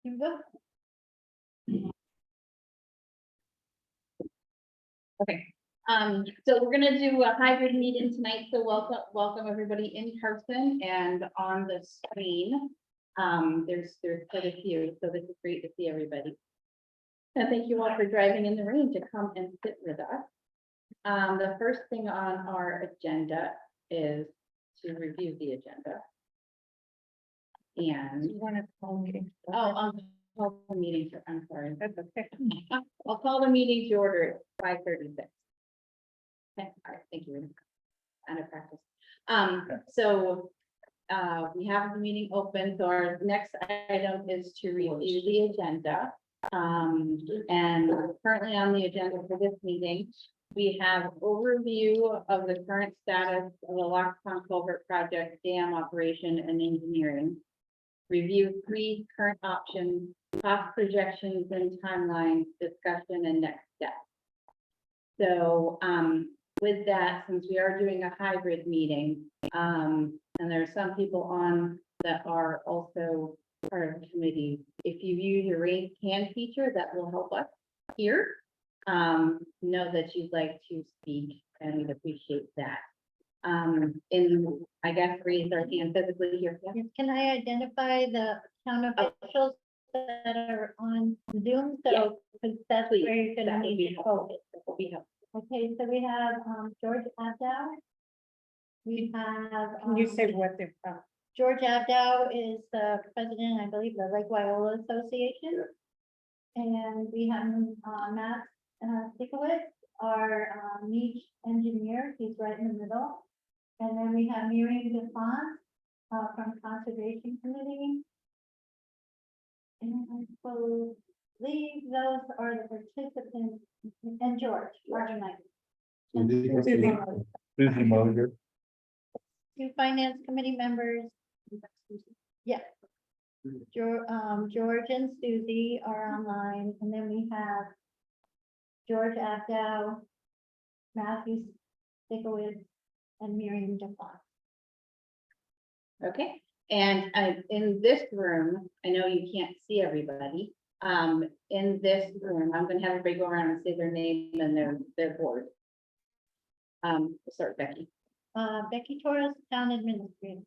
You go. Okay, so we're gonna do a hybrid meeting tonight, so welcome everybody in person and on the screen. There's quite a few, so this is great to see everybody. And thank you all for driving in the rain to come and sit with us. The first thing on our agenda is to review the agenda. And You want to call me? I'll call the meeting, I'm sorry. That's okay. I'll call the meeting to order at 5:36. Okay, all right, thank you. Out of practice. So we have the meeting open, so our next item is to review the agenda. And currently on the agenda for this meeting, we have overview of the current status of the Lockpond Culvert Project, dam operation and engineering. Review 3 current options, cost projections and timelines, discussion and next steps. So with that, since we are doing a hybrid meeting, and there are some people on that are also part of the committee, if you use your raise hand feature, that will help us here. Know that you'd like to speak and we'd appreciate that. I guess raise our hand physically here. Yeah. Can I identify the town officials that are on Zoom? Yeah. So, because that's Please, where you're that gonna would need be to helpful. focus. That would be helpful. Okay, so we have George Abdow. We have. Can you say what they're from? George Abdow is the president, I believe, the Lake Wyola Association. And we have Matt Sikowitz, our niche engineer, he's right in the middle. And then we have Miriam DeFont from Conservation Committee. And I believe those are the participants, and George, Martin Knight. Susie Moser. 2 finance committee members. Yes. George and Susie are online, and then we have George Abdow, Matthew Sikowitz, and Miriam DeFont. Okay, and in this room, I know you can't see everybody. In this room, I'm gonna have everybody go around and say their name and their board. We'll start with Becky. Becky Torres, Town Administrator.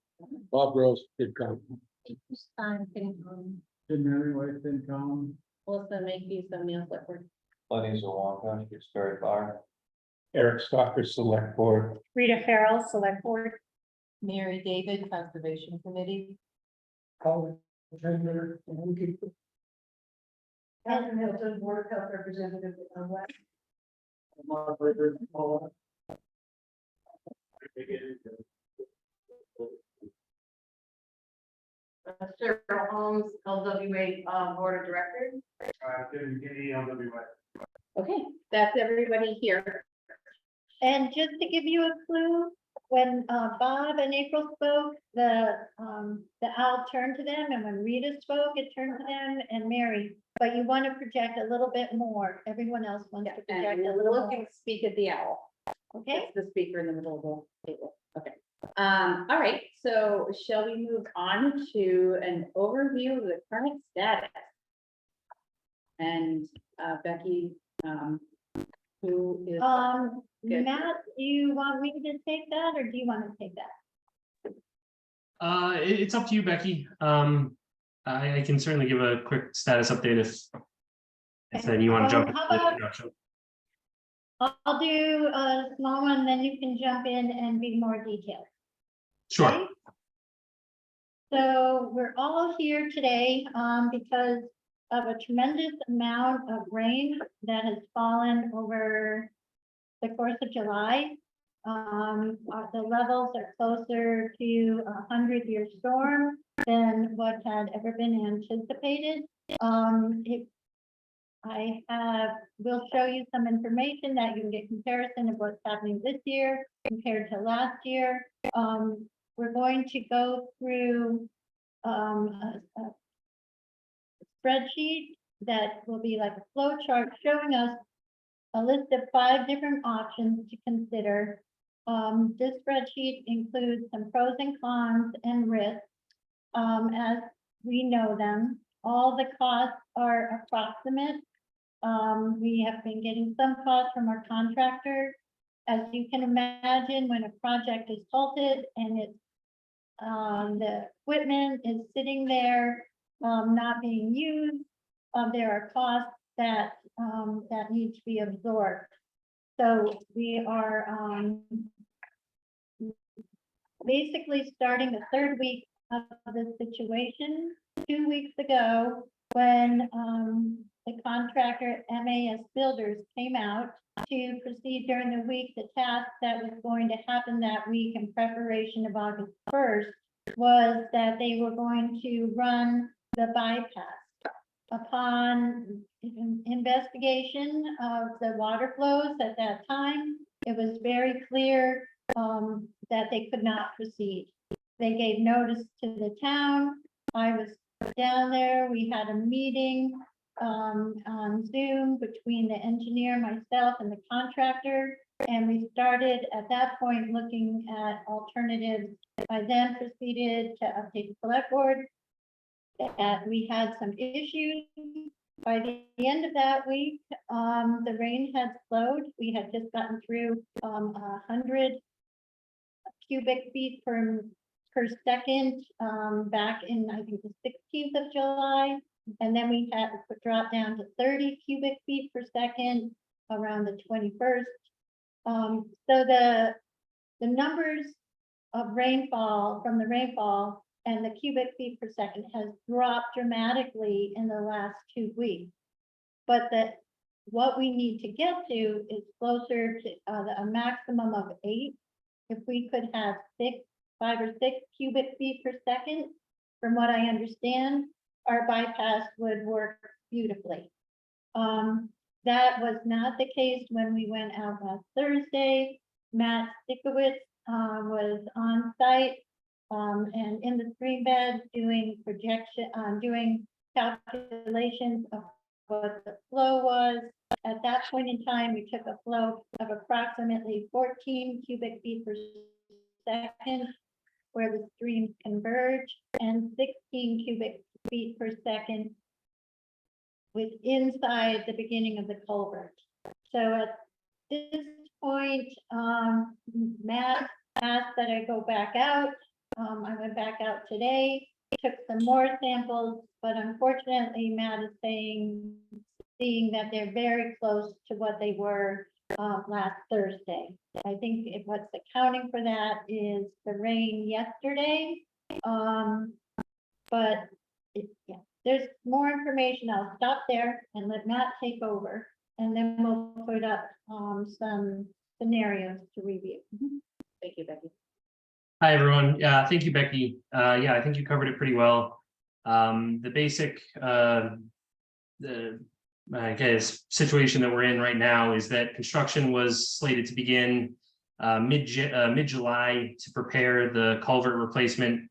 Bob Rose, FinCom. Mary White, FinCom. Melissa Makepeace, O'Neill Select. Lenny Zawaka, Shutesbury Bar. Eric Stalker, Select Board. Rita Farrell, Select Board. Mary David, Conservation Committee. Colin Chandler, Keeper. Catherine Hilton, Board of Health Representative on West. Mark River, Paula. Cheryl Holmes, LWA, Board of Directors. Okay, that's everybody here. And just to give you a clue, when Bob and April spoke, the owl turned to them, and when Rita spoke, it turned to them and Mary. But you want to project a little bit more. Everyone else wants to project And a little look more. and speak at the owl. Okay, That's the speaker in the middle of the table. Okay. All right, so shall we move on to an overview of the current status? And Becky, who is, good. Matt, do you want me to take that, or do you want to take that? It's up to you, Becky. I can certainly give a quick status update if then you want to jump into How the about- introduction. I'll do a small one, then you can jump in and be more detailed. Sure. Okay? So we're all here today because of a tremendous amount of rain that has fallen over the course of July. The levels are closer to a 100-year storm than what had ever been anticipated. We'll show you some information that you can get comparison of what's happening this year compared to last year. We're going to go through a spreadsheet that will be like a flow chart showing us a list of 5 different options to consider. This spreadsheet includes some pros and cons and risks as we know them. all the costs are approximate. We have been getting some costs from our contractor. As you can imagine, when a project is halted and it's the equipment is sitting there, not being used, there are costs that need to be absorbed. So we are, basically starting the third week of the situation. 2 weeks ago, when, the contractor MAS Builders came out to proceed during the week, the task that was going to happen that week in preparation of August 1st was that they were going to run the bypass. Upon investigation of the water flows at that time, it was very clear that they could not proceed. They gave notice to the town. I was down there. We had a meeting on Zoom between the engineer, myself, and the contractor. And we started at that point looking at alternatives. I then proceeded to update the select board that we had some issues. By the end of that week, the rain had slowed. We had just gotten through 100 cubic feet per second back in, I think, the 16th of July. And then we had to drop down to 30 cubic feet per second around the 21st. So the numbers of rainfall from the rainfall and the cubic feet per second has dropped dramatically in the last 2 weeks. But what we need to get to is closer to a maximum of 8. If we could have 5 or 6 cubic feet per second, from what I understand, our bypass would work beautifully. That was not the case when we went out last Thursday. Matt Stickowitz was on site and in the stream bed doing doing calculations of what the flow was. At that point in time, we took a flow of approximately 14 cubic feet per second where the streams converge, and 16 cubic feet per second with inside the beginning of the culvert. So at this point, Matt asked that I go back out. I went back out today, took some more samples, but unfortunately, Matt is seeing that they're very close to what they were last Thursday. I think what's accounting for that is the rain yesterday. But yeah, there's more information. I'll stop there and let Matt take over, and then we'll put up some scenarios to review. Thank you, Becky. Hi, everyone. Yeah, thank you, Becky. Yeah, I think you covered it pretty well. The basic, I guess, situation that we're in right now is that construction was slated to begin mid-July to prepare the culvert replacement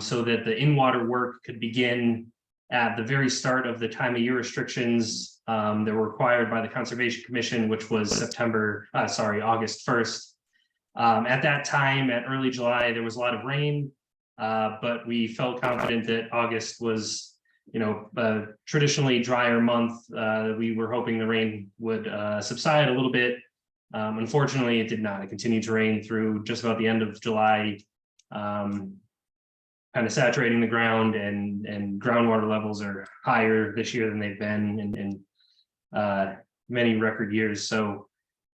so that the in-water work could begin at the very start of the time of year restrictions that were required by the Conservation Commission, which was August 1st. At that time, at early July, there was a lot of rain, but we felt confident that August was, a traditionally drier month. We were hoping the rain would subside a little bit. Unfortunately, it did not. It continued to rain through just about the end of July, kind of saturating the ground, and groundwater levels are higher this year than they've been in many record years. So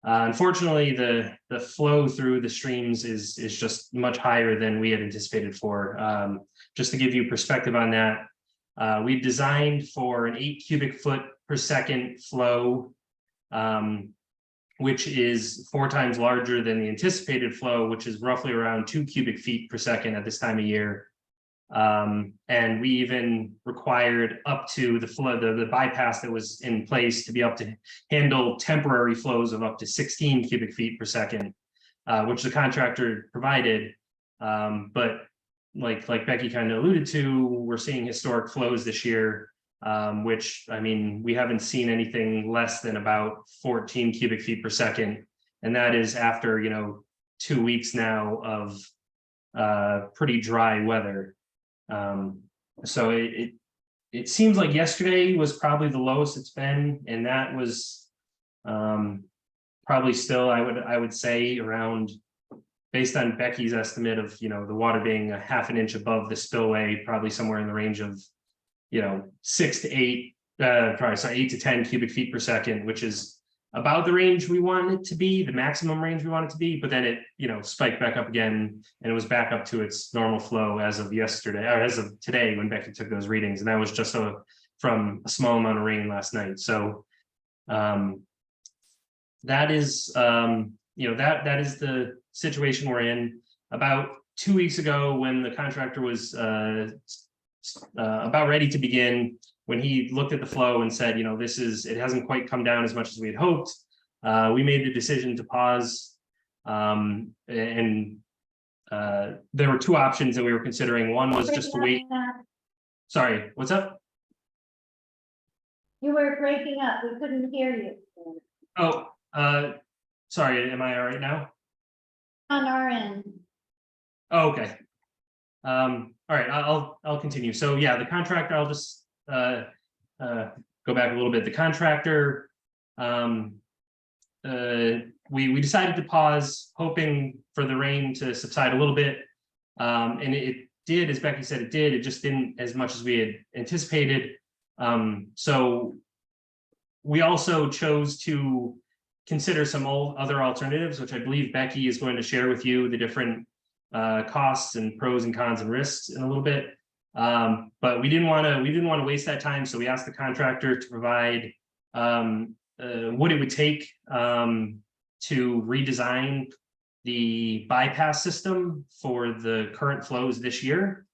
unfortunately, the flow through the streams is just much higher than we had anticipated for. Just to give you perspective on that, we designed for an 8 cubic foot per second flow, which is 4 times larger than the anticipated flow, which is roughly around 2 cubic feet per second at this time of year. And we even required up to the flow, the bypass that was in place to be able to handle temporary flows of up to 16 cubic feet per second, which the contractor provided. But like Becky kind of alluded to, we're seeing historic flows this year, which, I mean, we haven't seen anything less than about 14 cubic feet per second. And that is after, 2 weeks now of pretty dry weather. So it seems like yesterday was probably the lowest it's been, and that was probably still, I would say around, based on Becky's estimate of, the water being a half an inch above the spillway, probably somewhere in the range of, 6 to 8, probably sorry, 8 to 10 cubic feet per second, which is about the range we want it to be, the maximum range we want it to be, but then it, spiked back up again, and it was back up to its normal flow as of yesterday, or as of today, when Becky took those readings, and that was just from a small amount of rain last night. So that is, that is the situation we're in. About 2 weeks ago, when the contractor was about ready to begin, when he looked at the flow and said, it hasn't quite come down as much as we had hoped, we made the decision to pause. And there were two options that we were considering. One was just to wait. Sorry, what's up? You were breaking up, we couldn't hear you. Oh, sorry, am I all right now? On our end. Oh, okay. All right, I'll continue. So yeah, the contractor, I'll just go back a little bit. The contractor, we decided to pause, hoping for the rain to subside a little bit. And it did, as Becky said, it just didn't as much as we had anticipated. So we also chose to consider some other alternatives, which I believe Becky is going to share with you the different costs and pros and cons and risks in a little bit. But we didn't want to waste that time, so we asked the contractor to provide what it would take to redesign the bypass system for the current flows this year,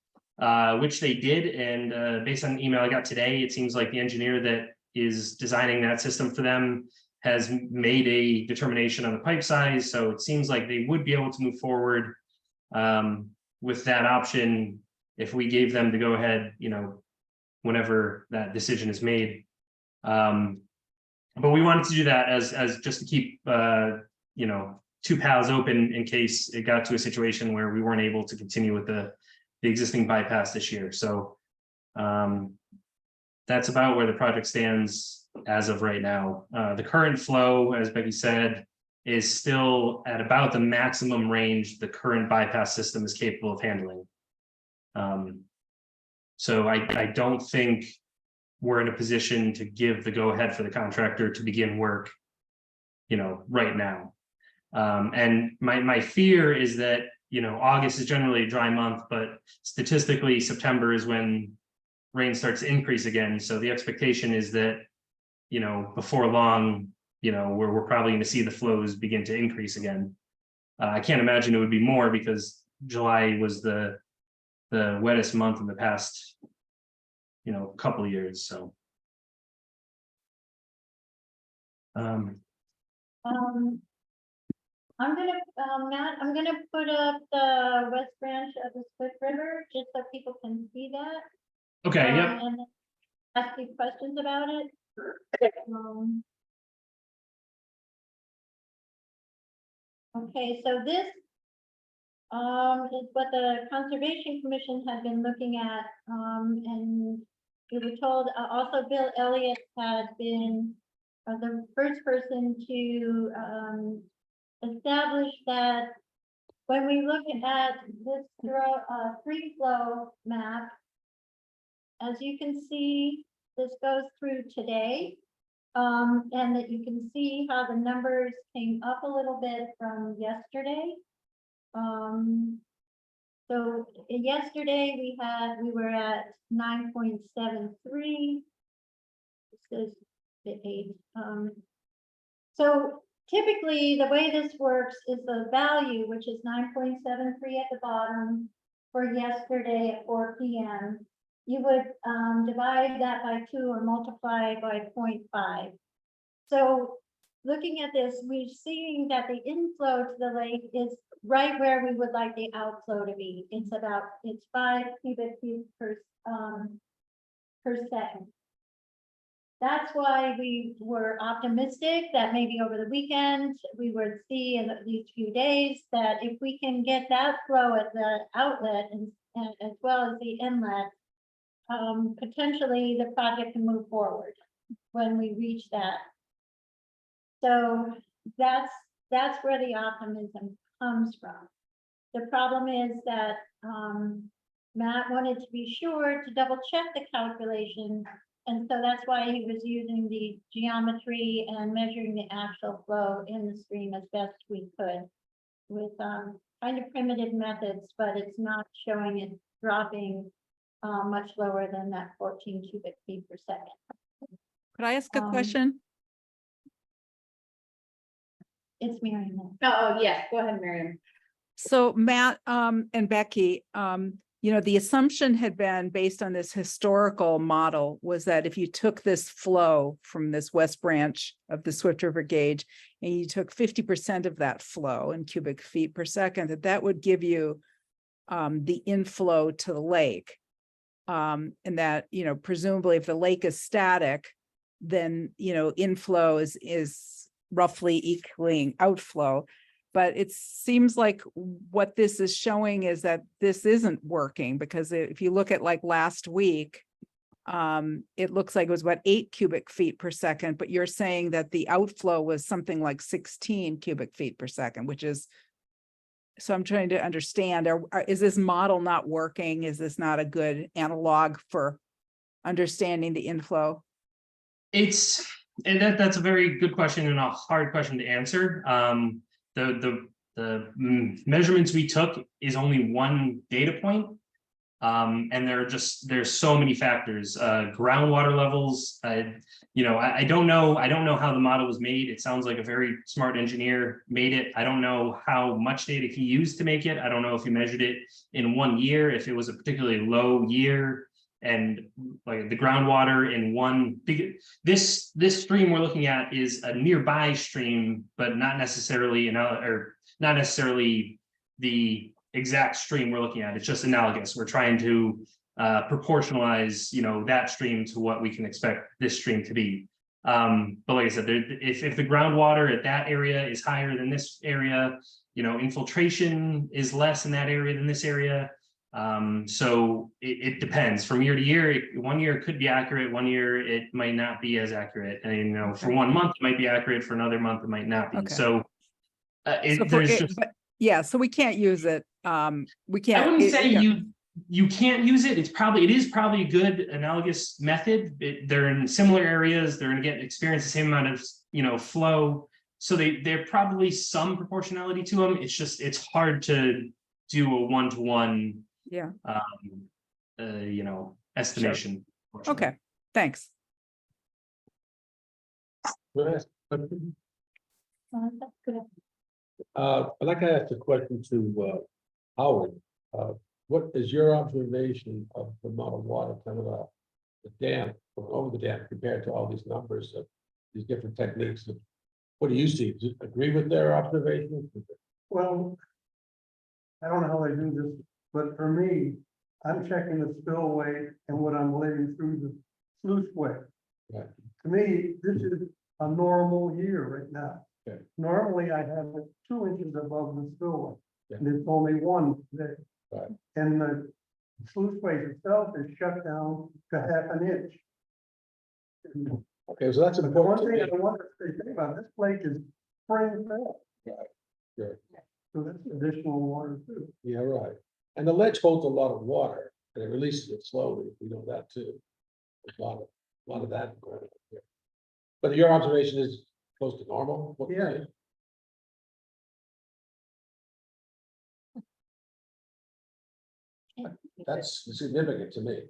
which they did. And based on the email I got today, it seems like the engineer that is designing that system for them has made a determination on the pipe size. So it seems like they would be able to move forward with that option if we gave them the go ahead, whenever that decision is made. But we wanted to do that as just to keep, two paths open in case it got to a situation where we weren't able to continue with the existing bypass this year. So that's about where the project stands as of right now. The current flow, as Becky said, is still at about the maximum range the current bypass system is capable of handling. So I don't think we're in a position to give the go-ahead for the contractor to begin work, right now. And my fear is that, August is generally a dry month, but statistically September is when rain starts to increase again. So the expectation is that, before long, we're probably going to see the flows begin to increase again. I can't imagine it would be more because July was the wettest month in the past, couple of years. So. Matt, I'm gonna put up the west branch of the Swift River, just so people can see that. Okay, yep. And then ask you questions about it. Okay, so this is what the Conservation Commission had been looking at, and we were told, also Bill Elliott had been the first person to establish that when we look at this free flow map, as you can see, this goes through today, and that you can see how the numbers came up a little bit from yesterday. So yesterday we were at 9.73. This is the 8. So typically the way this works is the value, which is 9.73 at the bottom for yesterday at 4 p.m. You would divide that by 2 or multiply by 0.5. So looking at this, we're seeing that the inflow to the lake is right where we would like the outflow to be. It's 5 cubic feet per second. That's why we were optimistic that maybe over the weekend we would see in these few days that if we can get that flow at the outlet and as well as the inlet, potentially the project can move forward when we reach that. So that's where the optimism comes from. The problem is that, Matt wanted to be sure to double check the calculation. And so that's why he was using the geometry and measuring the actual flow in the stream as best we could with, kind of primitive methods, but it's not showing it dropping, much lower than that 14 cubic feet per second. Could I ask a Um, question? It's Mary now. Oh, yes, go ahead, Miriam. So Matt, and Becky, the assumption had been based on this historical model was that if you took this flow from this west branch of the Swift River gauge and you took 50% of that flow in cubic feet per second, that would give you the inflow to the lake. And that, presumably if the lake is static, then, inflow is roughly equaling outflow. But it seems like what this is showing is that this isn't working, because if you look at like last week, it looks like it was about 8 cubic feet per second, but you're saying that the outflow was something like 16 cubic feet per second, which is, so I'm trying to understand, is this model not working? Is this not a good analog for understanding the inflow? That's a very good question and a hard question to answer. The measurements we took is only one data point. And there's so many factors, groundwater levels. I don't know how the model was made. It sounds like a very smart engineer made it. I don't know how much data he used to make it. I don't know if he measured it in 1 year, if it was a particularly low year, and like the groundwater in one big, this stream we're looking at is a nearby stream, but not necessarily not necessarily the exact stream we're looking at. It's just analogous. We're trying to proportionalize, that stream to what we can expect this stream to be. But like I said, if the groundwater at that area is higher than this area, infiltration is less in that area than this area. So it depends from year to year. 1 year it could be accurate, 1 year it might not be as accurate. And for 1 month it might be accurate, for another month it might not be. Okay. So so we can't use it. We can't. I wouldn't say you can't use it. It is probably a good analogous method. They're in similar areas. They're going to experience the same amount of flow. So they're probably some proportionality to them. It's hard to do a one-to-one. Yeah. Estimation. Sure. Okay. Thanks. I'd like to ask a question to Howard. What is your observation of the amount of water coming off the dam, or over the dam, compared to all these numbers of these different techniques? What do you see? Do you agree with their observations? Well, I don't know how they do this, but for me, I'm checking the spillway and what I'm letting through the sluice way. Right. To me, this is a normal year right now. Okay. Normally, I have it 2 inches above the spillway, Yeah. and it's only 1 today. Right. And the sluice way itself is shut down to half an inch. And Okay, so that's the one important. thing to I me. want to say about this lake is spring fed. Right. Sure. So that's additional water too. Yeah, right. And the ledge holds a lot of water and it releases it slowly. We know that too. A lot of that going on here. But your observation is close to normal? What- Yeah. That's significant to me,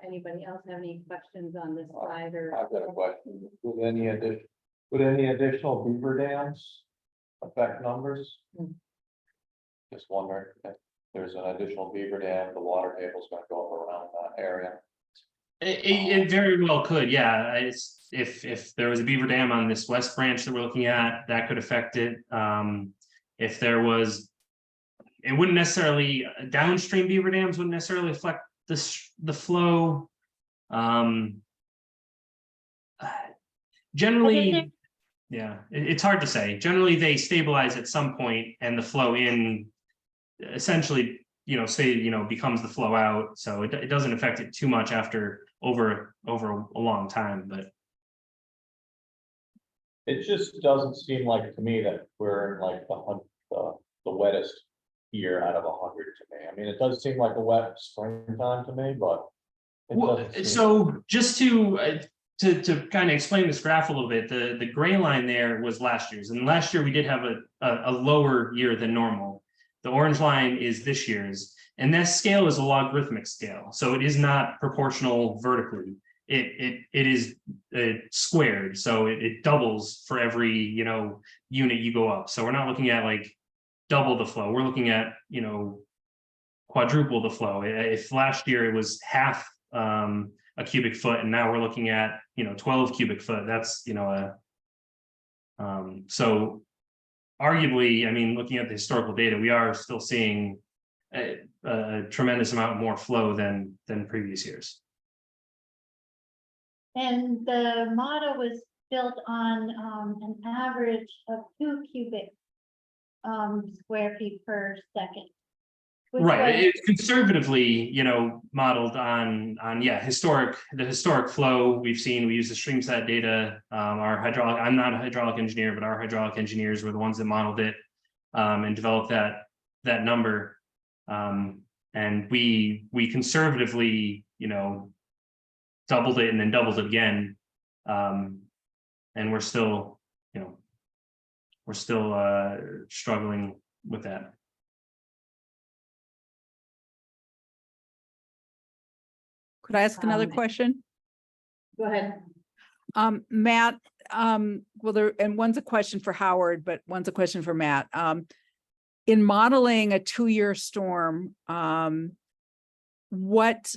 Anybody else have any questions on this slide or? I've got a question. Would any additional beaver dams affect numbers? Just wondering if there's an additional beaver dam, the water table's gonna go up around that area. It very well could, yeah. If there was a beaver dam on this west branch that we're looking at, that could affect it. If there was, it wouldn't necessarily, downstream beaver dams wouldn't necessarily affect the flow. Generally, yeah, it's hard to say. Generally, they stabilize at some point and the flow in essentially, say, becomes the flow out. So it doesn't affect it too much after over a long time, but. It just doesn't seem like to me that we're in like the wettest year out of 100 to me. I mean, it does seem like a wet springtime to me, but. Well, so just to kind of explain this graph a little bit, the gray line there was last year's, and last year we did have a lower year than normal. The orange line is this year's, and that scale is a logarithmic scale, so it is not proportional vertically. It is squared, so it doubles for every unit you go up. So we're not looking at like double the flow. We're looking at quadruple the flow. If last year it was half a cubic foot, and now we're looking at 12 cubic foot, that's so arguably, I mean, looking at the historical data, we are still seeing a tremendous amount more flow than previous years. And the model was built on an average of 2 cubic square feet per second. Right, it's conservatively, modeled on the historic flow we've seen. We use the stream set data. I'm not a hydraulic engineer, but our hydraulic engineers were the ones that modeled it and developed that number. And we conservatively, doubled it and then doubled it again. And we're still struggling with that. Could I ask another question? Go ahead. Matt, and one's a question for Howard, but one's a question for Matt. In modeling a 2-year storm, what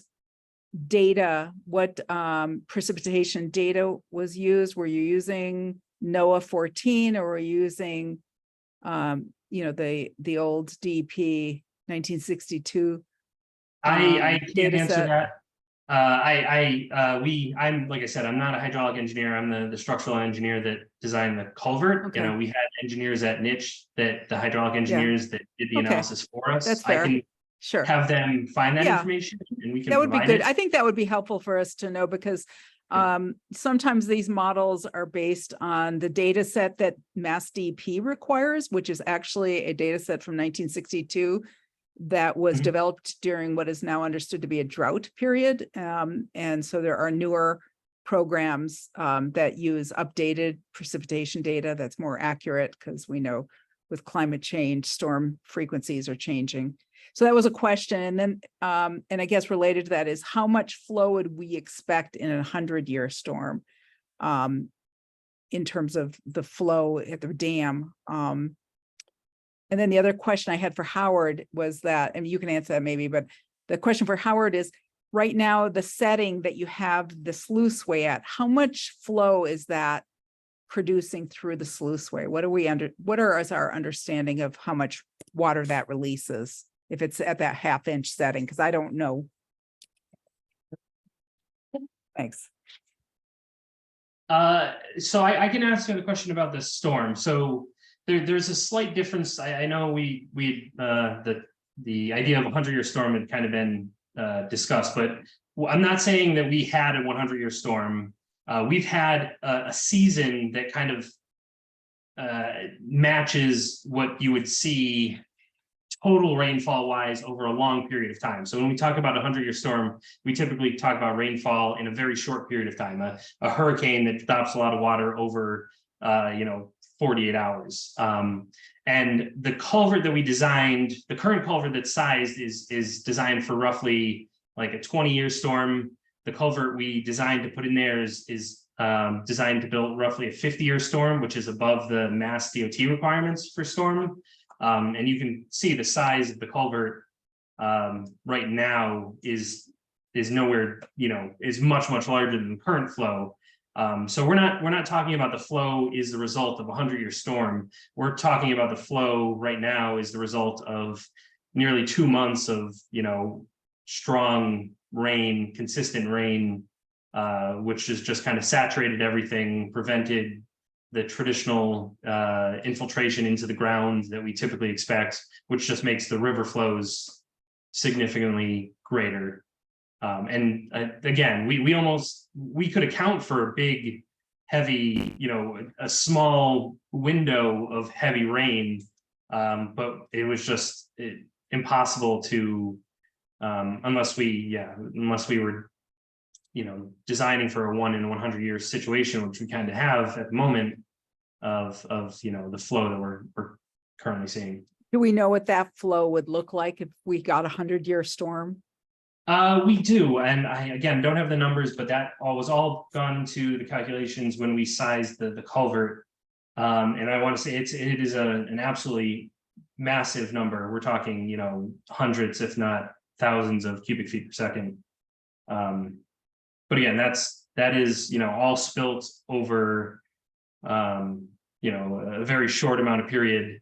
precipitation data was used? Were you using NOAA 14, or were you using, the old DEP 1962? I can't data answer set? that. I'm like I said, I'm not a hydraulic engineer. I'm the structural engineer that designed the culvert. Okay. We had engineers at Niche, that the hydraulic engineers that did the Okay. analysis for us. That's fair. I can Sure. have them find that Yeah. information, and we can That would be provide good. it. I think that would be helpful for us to know, because sometimes these models are based on the data set that Mass DEP requires, which is actually a data set from 1962 that was Mhm. developed during what is now understood to be a drought period. And so there are newer programs that use updated precipitation data that's more accurate, because we know with climate change, storm frequencies are changing. So that was a question. And then, and I guess related to that is, how much flow would we expect in a 100-year storm in terms of the flow at the dam? And then the other question I had for Howard was that, and you can answer that maybe, but the question for Howard is, right now, the setting that you have the sluiceway at, how much flow is that producing through the sluiceway? What is our understanding of how much water that releases, if it's at that 1/2 inch setting? Because I don't know. Thanks. So I can answer the question about the storm. So there's a slight difference. I know the idea of a 100-year storm had kind of been discussed, but I'm not saying that we had a 100-year storm. We've had a season that kind of matches what you would see total rainfall wise over a long period of time. So when we talk about a 100-year storm, we typically talk about rainfall in a very short period of time, a hurricane that drops a lot of water over 48 hours. And the culvert that we designed, the current culvert that's sized is designed for roughly like a 20-year storm. The culvert we designed to put in there is designed to build roughly a 50-year storm, which is above the Mass DOT requirements for storm. And you can see the size of the culvert right now is nowhere, is much larger than the current flow. So we're not talking about the flow is the result of a 100-year storm. We're talking about the flow right now is the result of nearly 2 months of strong rain, consistent rain, which has just kind of saturated everything, prevented the traditional infiltration into the ground that we typically expect, which just makes the river flows significantly greater. And again, we could account for a big, heavy, a small window of heavy rain. But it was just impossible to, unless we were, designing for a 1 in 100 year situation, which we kind of have at the moment of the flow that we're currently seeing. Do we know what that flow would look like if we got 100-year storm? We do, and I again don't have the numbers, but that was all gone into the calculations when we sized the culvert. And I want to say it is an absolutely massive number. We're talking, hundreds, if not thousands of cubic feet per second. But again, that is, all spilt over, a very short amount of period,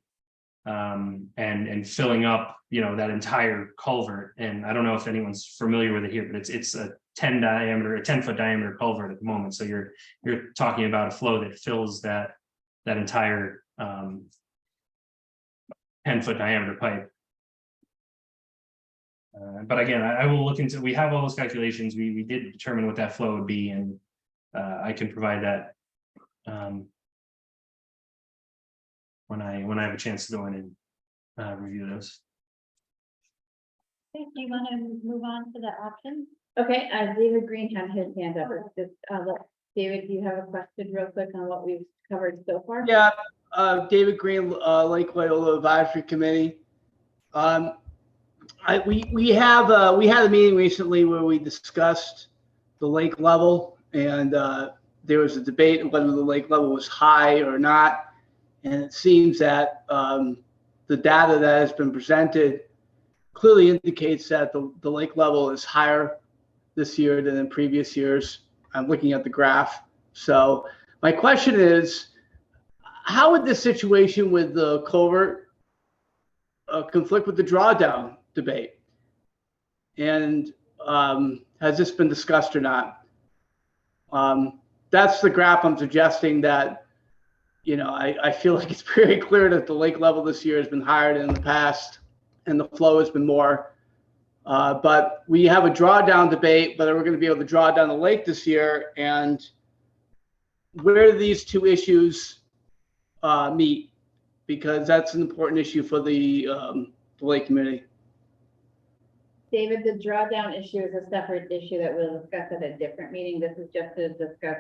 and filling up, that entire culvert. And I don't know if anyone's familiar with it here, but it's a 10-foot diameter culvert at the moment. So you're talking about a flow that fills that entire 10-foot diameter pipe. But again, I will look into, we have all those calculations. We did determine what that flow would be, and I can provide that when I have a chance to go in and review those. Okay, do you want to move on to the options? Okay, David Green had his hand up. David, do you have a question real quick on what we've covered so far? Yeah, David Green, Lake Loyola Advisory Committee. We had a meeting recently where we discussed the lake level, and there was a debate whether the lake level was high or not. And it seems that the data that has been presented clearly indicates that the lake level is higher this year than in previous years. I'm looking at the graph. So my question is, how would this situation with the culvert conflict with the drawdown debate? And has this been discussed or not? That's the graph I'm suggesting that, I feel like it's very clear that the lake level this year has been higher than in the past, and the flow has been more. But we have a drawdown debate, whether we're going to be able to draw down the lake this year, and where do these two issues meet? Because that's an important issue for the lake community. David, the drawdown issue is a separate issue that we'll discuss at a different meeting. This is just to discuss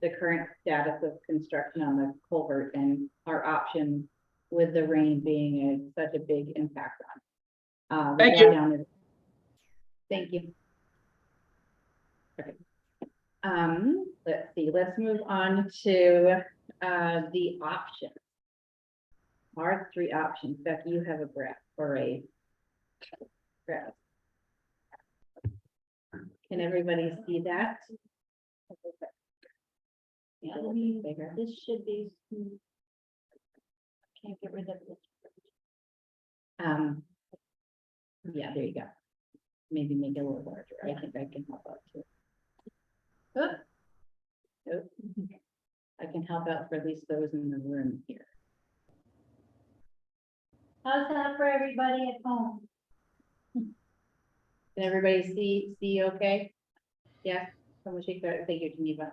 the current status of construction on the culvert and our options with the rain being such a big impact on. Thank you. Thank you. Okay. Let's see, let's move on to the options. Our 3 options. Becky, you have a graph or a graph. Can everybody see that? Yeah, Bigger. this should be. Can't get rid of this. Yeah, there you go. Maybe make it a little larger. I think I can help out too. Oh. I can help out for at least those in the room here. How's that for everybody at home? Can everybody see okay? Yeah, someone shake their, thank you, Geneva.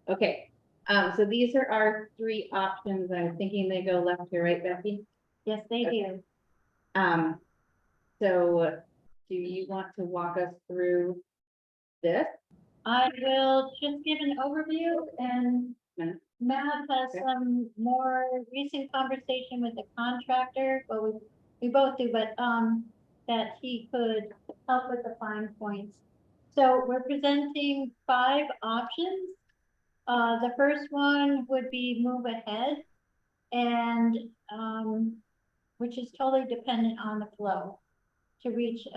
Okay, so these are our 3 options. I'm thinking they go left to right, Becky? Yes, they do. So do you want to walk us through this? I will just give an overview, and Matt has Okay. some more recent conversation with the contractor, well, we both do, but that he could help with the fine points. So we're presenting 5 options. The first one would be move ahead, and which is totally dependent on the flow. To reach,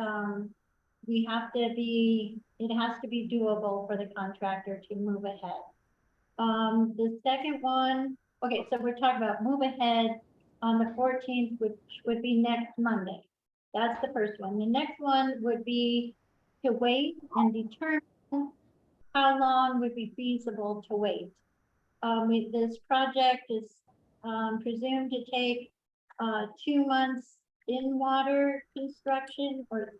we have to be, it has to be doable for the contractor to move ahead. The second one, okay, so we're talking about move ahead on the 14th, which would be next Monday. That's the first one. The next one would be to wait and determine how long would be feasible to wait. This project is presumed to take 2 months in water construction, or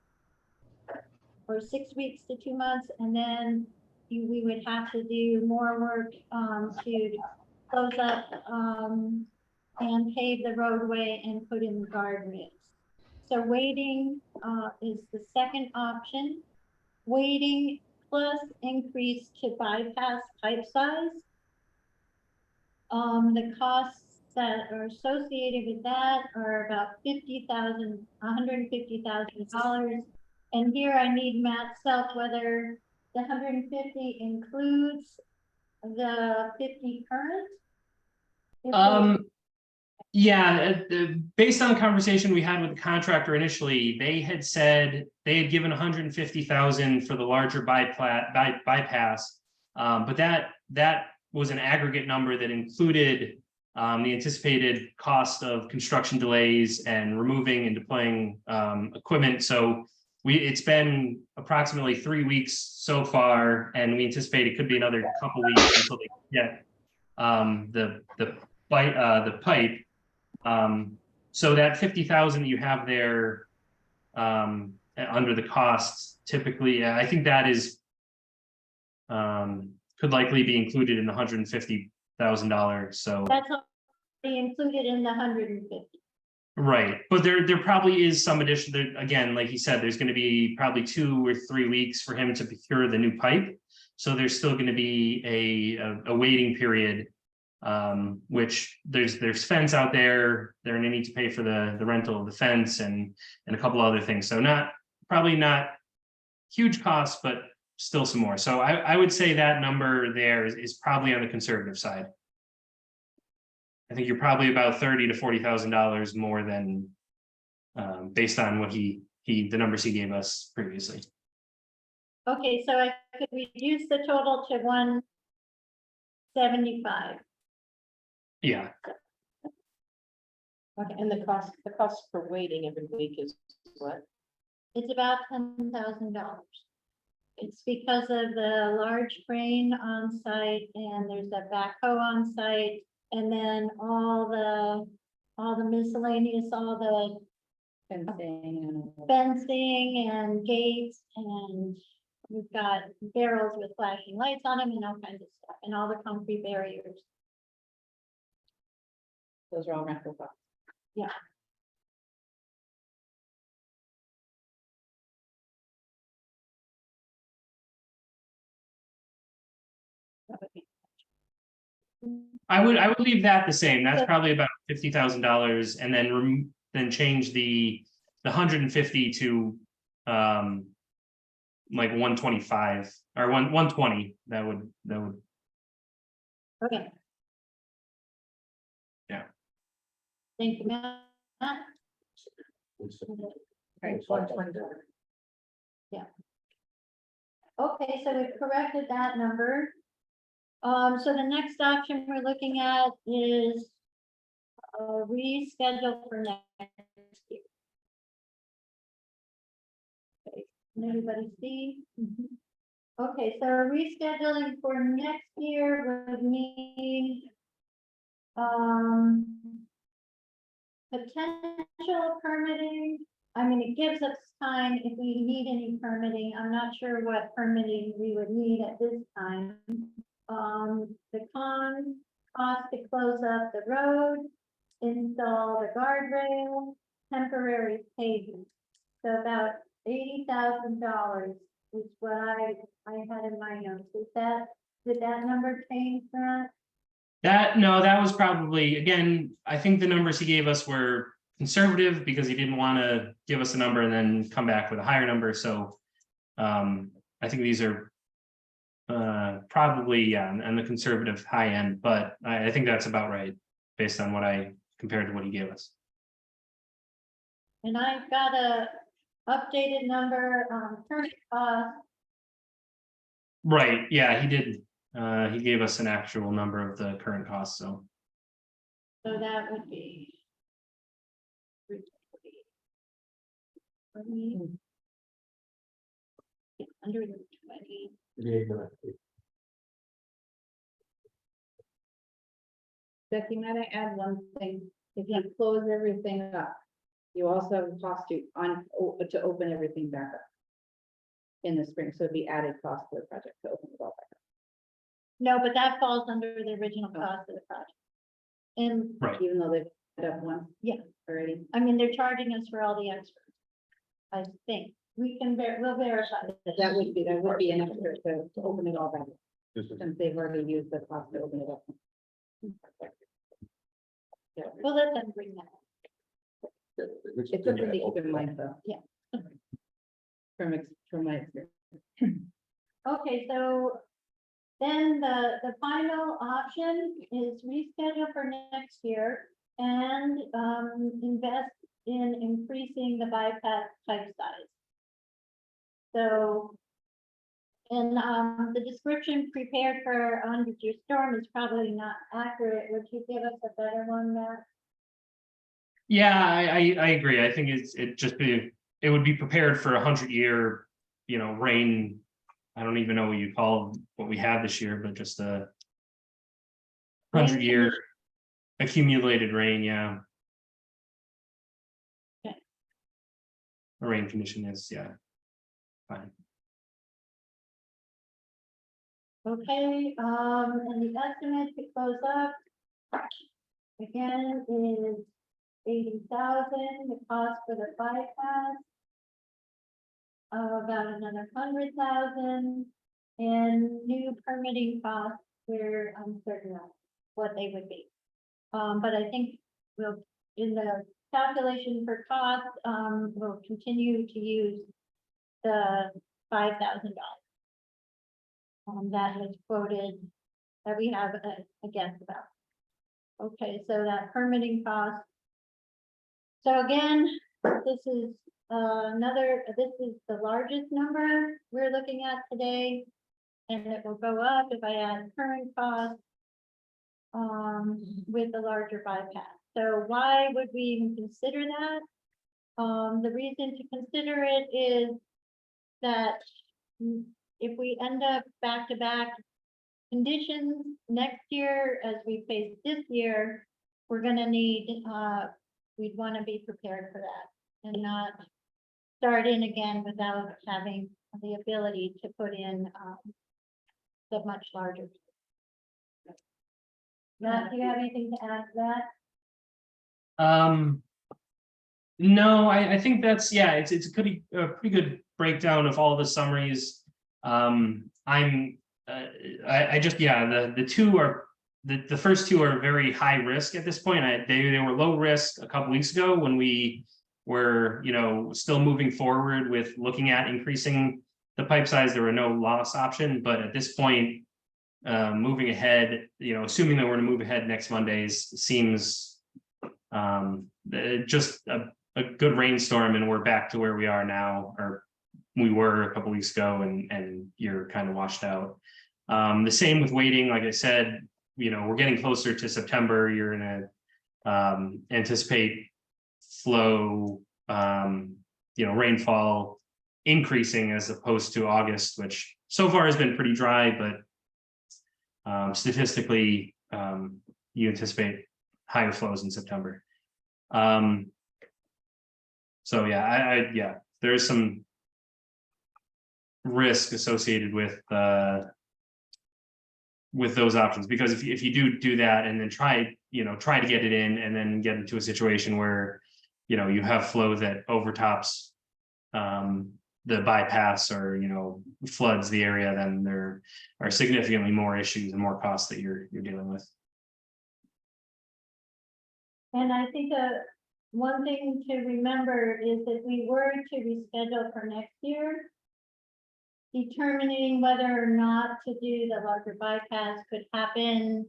or 6 weeks to 2 months, and then we would have to do more work, to close up, and pave the roadway and put in guardrails. So waiting, is the second option. Waiting plus increase to bypass pipe size. The costs that are associated with that are about $150,000. And here I need Matt's help whether the 150 includes the 50 current. If we- Yeah, based on the conversation we had with the contractor initially, they had said they had given 150,000 for the larger bypass. But that was an aggregate number that included the anticipated cost of construction delays and removing and deploying equipment. So it's been approximately 3 weeks so far, and we anticipate it could be another couple weeks until they get the pipe. So that 50,000 you have there under the costs, typically, I think that is could likely be included in the $150,000. So That's already included in the 150. right, but there probably is some addition there. Again, like he said, there's going to be probably 2 or 3 weeks for him to procure the new pipe. So there's still going to be a waiting period. Which there's fence out there. They're going to need to pay for the rental of the fence and a couple other things. So probably not huge costs, but still some more. So I would say that number there is probably on the conservative side. I think you're probably about $30,000 to $40,000 more than based on what the numbers he gave us previously. Okay, so I could reduce the total to 175. Yeah, Okay, and the cost for waiting every week is what? It's about $10,000. It's because of the large crane on site, and there's a backhoe on site, and then all the miscellaneous, all the fencing and gates, and we've got barrels with flashing lights on them and all kinds of stuff, and all the concrete barriers. Those are all rental costs. Yeah. I would leave that the same. That's probably about $50,000, and then change the 150 to like 125 or 120. That would. Okay. Yeah. Thank you, Matt. Right, 124. Okay, so we've corrected that number. So the next option we're looking at is reschedule for next year. Okay, can everybody see? Okay, so rescheduling for next year would mean potential permitting. I mean, it gives us time if we need any permitting. I'm not sure what permitting we would need at this time. The cost to close up the road, install the guardrail, temporary paving. So about $80,000 is what I had in my notes. Did that number change, Matt? No, that was probably, again, I think the numbers he gave us were conservative because he didn't want to give us a number and then come back with a higher number. So I think these are probably on the conservative high end, but I think that's about right based on what I compared to what he gave us. And I've got a updated number on current cost. Right, yeah, he did. He gave us an actual number of the current costs, so. So that would be. 120. Becky, might I add one thing? If you close everything up, you also have a cost to open everything back up. in the spring, so it'd be added cost to the project to open it all back up. No, but that falls under the original cost of the project. And, Right. Even though they've set up one. Yeah. Already. I mean, they're charging us for all the extras. I think, we'll verify. That would be an extra to open it all back, up, This is- since they've already used the cost to open it up. Yeah, We'll let them bring that. it's something to keep in mind, though. Yeah. From my experience. Okay, so then the final option is reschedule for next year and invest in increasing the bypass pipe size. So, and the description prepared for 100-year storm is probably not accurate. Would you give us a better one, Matt? Yeah, I agree. I think it would be prepared for 100-year, rain. I don't even know what you call what we have this year, but just a 100-year accumulated rain, yeah. Okay. The rain condition is, yeah. Fine. Okay, and the estimate to close up again is 80,000, the cost for the bypass. About another 100,000, and new permitting costs, we're uncertain of what they would be. But I think we'll, in the calculation for cost, we'll continue to use the $5,000. That was quoted, that we have a guess about. Okay, so that permitting cost. So again, this is this is the largest number we're looking at today. And it will go up if I add current costs with the larger bypass. So why would we even consider that? The reason to consider it is that if we end up back-to-back conditions next year, as we face this year, we're gonna need, we'd wanna be prepared for that and not start in again without having the ability to put in the much larger. Matt, do you have anything to add to that? No, I think that's, yeah, it's a pretty good breakdown of all the summaries. I just, yeah, the two are, the first two are very high risk at this point. They were low risk a couple weeks ago when we were, still moving forward with looking at increasing the pipe size. There were no loss option, but at this point, moving ahead, assuming that we're going to move ahead next Mondays seems just a good rainstorm, and we're back to where we are now, or we were a couple weeks ago, and you're kind of washed out. The same with waiting. Like I said, we're getting closer to September. You're going to anticipate flow, rainfall increasing as opposed to August, which so far has been pretty dry, but statistically, you anticipate higher flows in September. So yeah, yeah, there's some risk associated with those options, because if you do that and then try to get it in and then get into a situation where you have flow that overtops the bypass or floods the area, then there are significantly more issues and more costs that you're dealing with. And I think one thing to remember is that we were to reschedule for next year, determining whether or not to do the larger bypass could happen,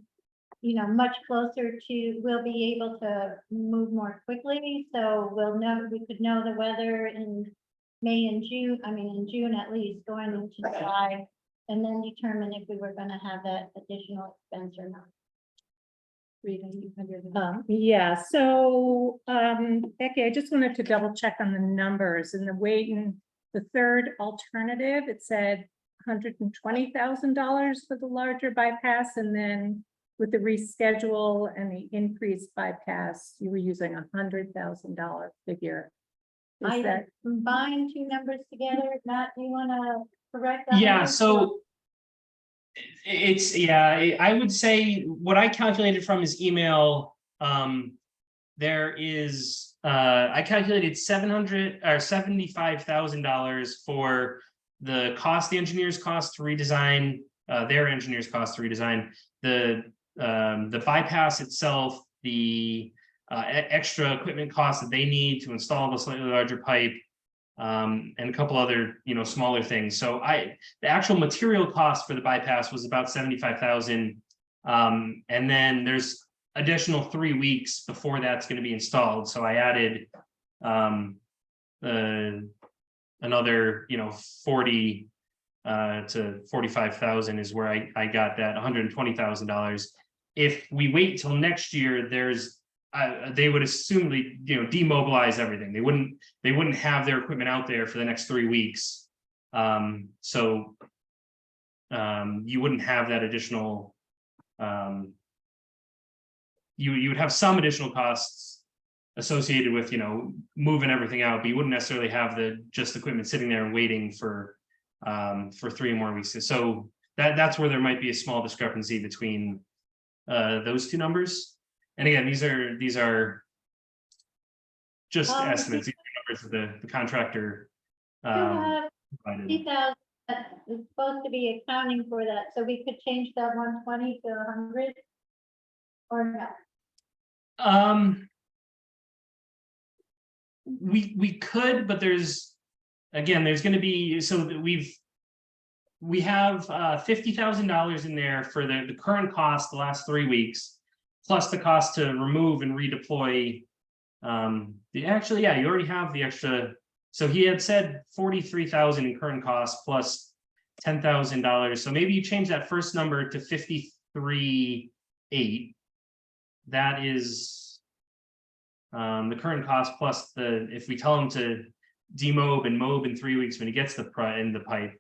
much closer to, we'll be able to move more quickly. So we could know the weather in May and June, in June at least, going into July, and then determine if we were going to have that additional expense or not. Yeah, so, Becky, I just wanted to double check on the numbers and the weight, and the third alternative, it said $120,000 for the larger bypass, and then with the reschedule and the increased bypass, you were using $100,000 figure. I Is had that, combined two numbers together. Matt, do you wanna correct that? Yeah, number? so it's, yeah, I would say what I calculated from his email, there is, I calculated 700 or $75,000 for the cost, the engineer's cost to redesign, their engineer's cost to redesign the bypass itself, the extra equipment costs that they need to install the slightly larger pipe, and a couple other, smaller things. So the actual material cost for the bypass was about 75,000. And then there's additional 3 weeks before that's going to be installed. So I added another, 40 to 45,000 is where I got that $120,000. If we wait till next year, they would assumedly, demobilize everything. They wouldn't have their equipment out there for the next 3 weeks. So you wouldn't have that additional, you would have some additional costs associated with, moving everything out, but you wouldn't necessarily have just equipment sitting there and waiting for 3 more weeks. So that's where there might be a small discrepancy between those two numbers. And again, these are just estimates. These are numbers of the contractor. Provided. 50,000 is supposed to be accounting for that, so we could change that 120 to 100, or no? We could, but there's going to be, so that we have $50,000 in there for the current cost the last 3 weeks, plus the cost to remove and redeploy. You already have the extra. So he had said 43,000 in current cost plus $10,000. So maybe you change that first number to 53,800. That is the current cost plus if we tell him to demob and mob in 3 weeks when he gets in the pipe,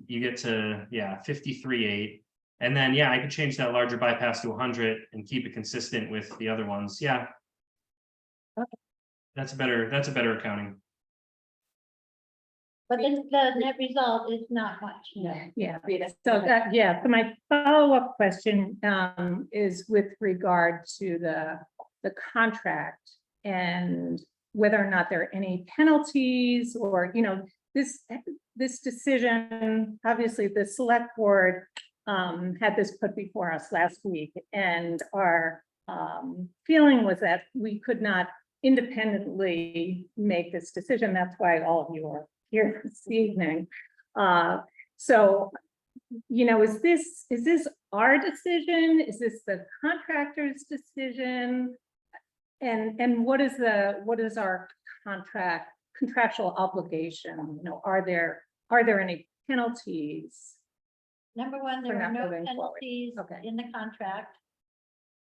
you get to 53,800. And then I could change that larger bypass to 100 and keep it consistent with the other ones. Yeah. Okay. That's better accounting. But then the net result is not much. yeah. So so my follow-up question is with regard to the contract and whether or not there are any penalties or, this decision, obviously the select board had this put before us last week, and our feeling was that we could not independently make this decision. That's why all of you are here this evening. So, is this our decision? Is this the contractor's decision? And what is our contractual obligation? Are there any penalties? Number one, there For are not no moving forward. penalties Okay. in the contract.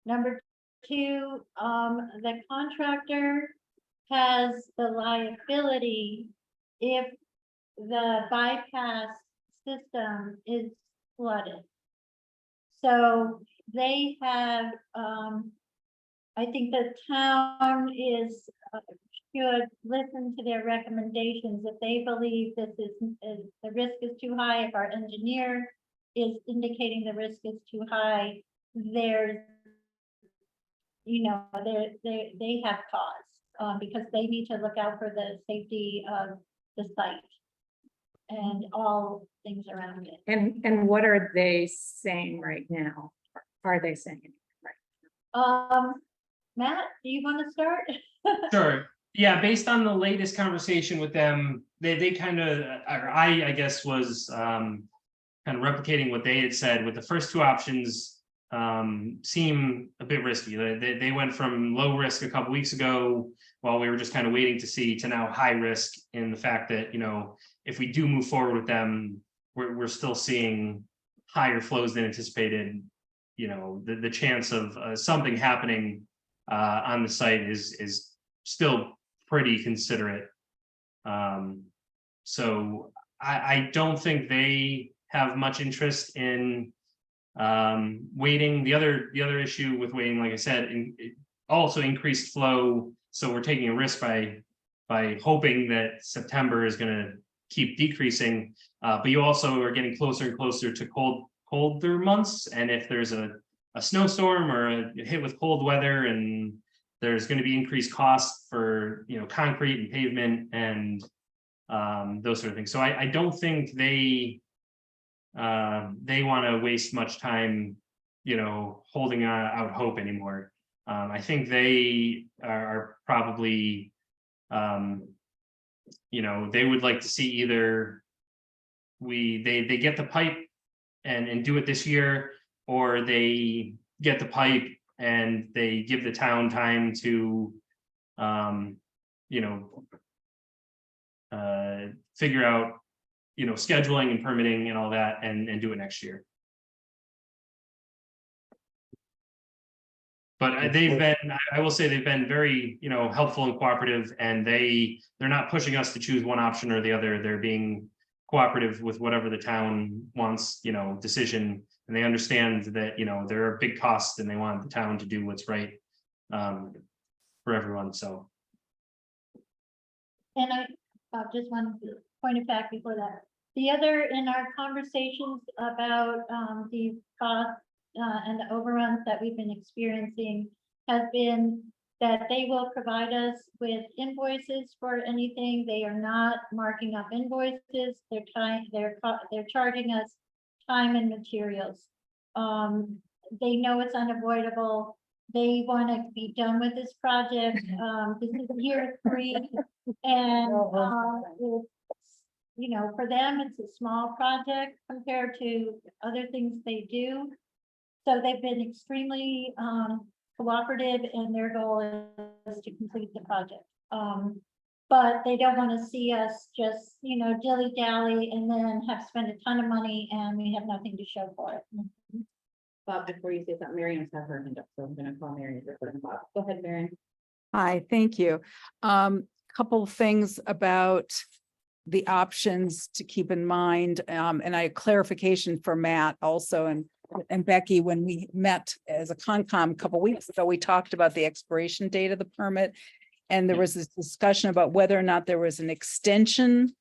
Number two, the contractor has the liability if the bypass system is flooded. So they have, I think the town should listen to their recommendations. If they believe this is the risk is too high, if our engineer is indicating the risk is too high, there's, they have cause, because they need to look out for the safety of the site and all things around it. And what are they saying right now? Are they saying it right? Matt, do you want to start? Sure. Yeah, based on the latest conversation with them, they kind of, or I guess was kind of replicating what they had said. With the first two options seem a bit risky. They went from low risk a couple weeks ago while we were just kind of waiting to see, to now high risk in the fact that, if we do move forward with them, we're still seeing higher flows than anticipated. The chance of something happening on the site is still pretty considerate. So I don't think they have much interest in waiting. The other issue with waiting, like I said, also increased flow. So we're taking a risk by by hoping that September is gonna keep decreasing. But you also are getting closer and closer to colder months, and if there's a snowstorm or a hit with cold weather, and there's going to be increased costs for, you know, concrete and pavement and those sort of things. So I don't think they want to waste much time, you know, holding out hope anymore. I think they are probably, you know, they would like to see either they get the pipe and do it this year, or they get the pipe and they give the town time to, you know, figure out, you know, scheduling and permitting and all that, and do it next year. But they've been, I will say they've been very, you know, helpful and cooperative, and they're not pushing us to choose one option or the other. They're being cooperative with whatever the town wants, you know, decision. And they understand that, you know, there are big costs and they want the town to do what's right for everyone, so. And I just one point of fact before that. The other, in our conversations about the costs and the overruns that we've been experiencing, has been that they will provide us with invoices for anything. They are not marking up invoices. They're charging us time and materials. They know it's unavoidable. They want to be done with this project. This is year 3, and it's, you know, for them, it's a small project compared to other things they do. So they've been extremely cooperative, and their goal is to complete the project. But they don't want to see us just, you know, dilly-dally and then have spent a ton of money and we have nothing to show for it. Bob, before you say something, Marion's have her hand up, so I'm gonna call Marion. Bob, go ahead, Marion. Hi, thank you. Couple of things about the options to keep in mind, and I clarification for Matt also, and Becky, when we met as a Concom a couple weeks ago, we talked about the expiration date of the permit. And there was this discussion about whether or not there was an extension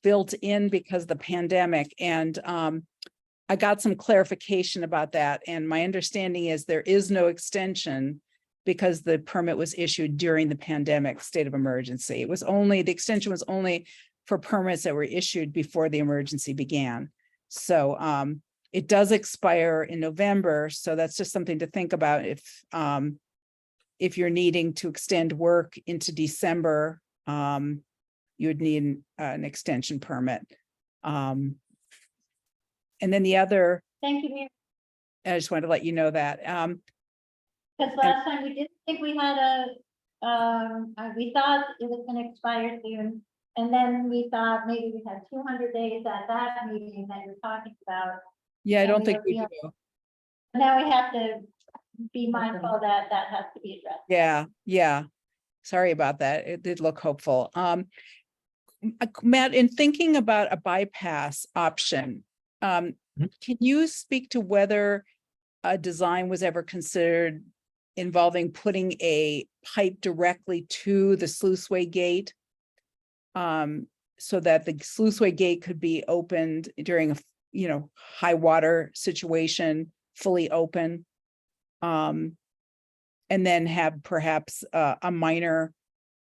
built in because of the pandemic. And I got some clarification about that. And my understanding is there is no extension because the permit was issued during the pandemic state of emergency. It was only, the extension was only for permits that were issued before the emergency began. So it does expire in November. So that's just something to think about if you're needing to extend work into December, you would need an extension permit. And then the other, Thank you, Mary. I just wanted to let you know that. Because last time we didn't think we had we thought it was going to expire soon. And then we thought maybe we had 200 days at that meeting that you're talking about. Yeah, I And don't we think were we feeling- do. Now we have to be mindful that that has to be addressed. Yeah. Sorry about that. It did look hopeful. Matt, in thinking about a bypass option, can you speak to whether a design was ever considered involving putting a pipe directly to the sluiceway gate? So that the sluiceway gate could be opened during a, you know, high water situation, fully open. And then have perhaps a minor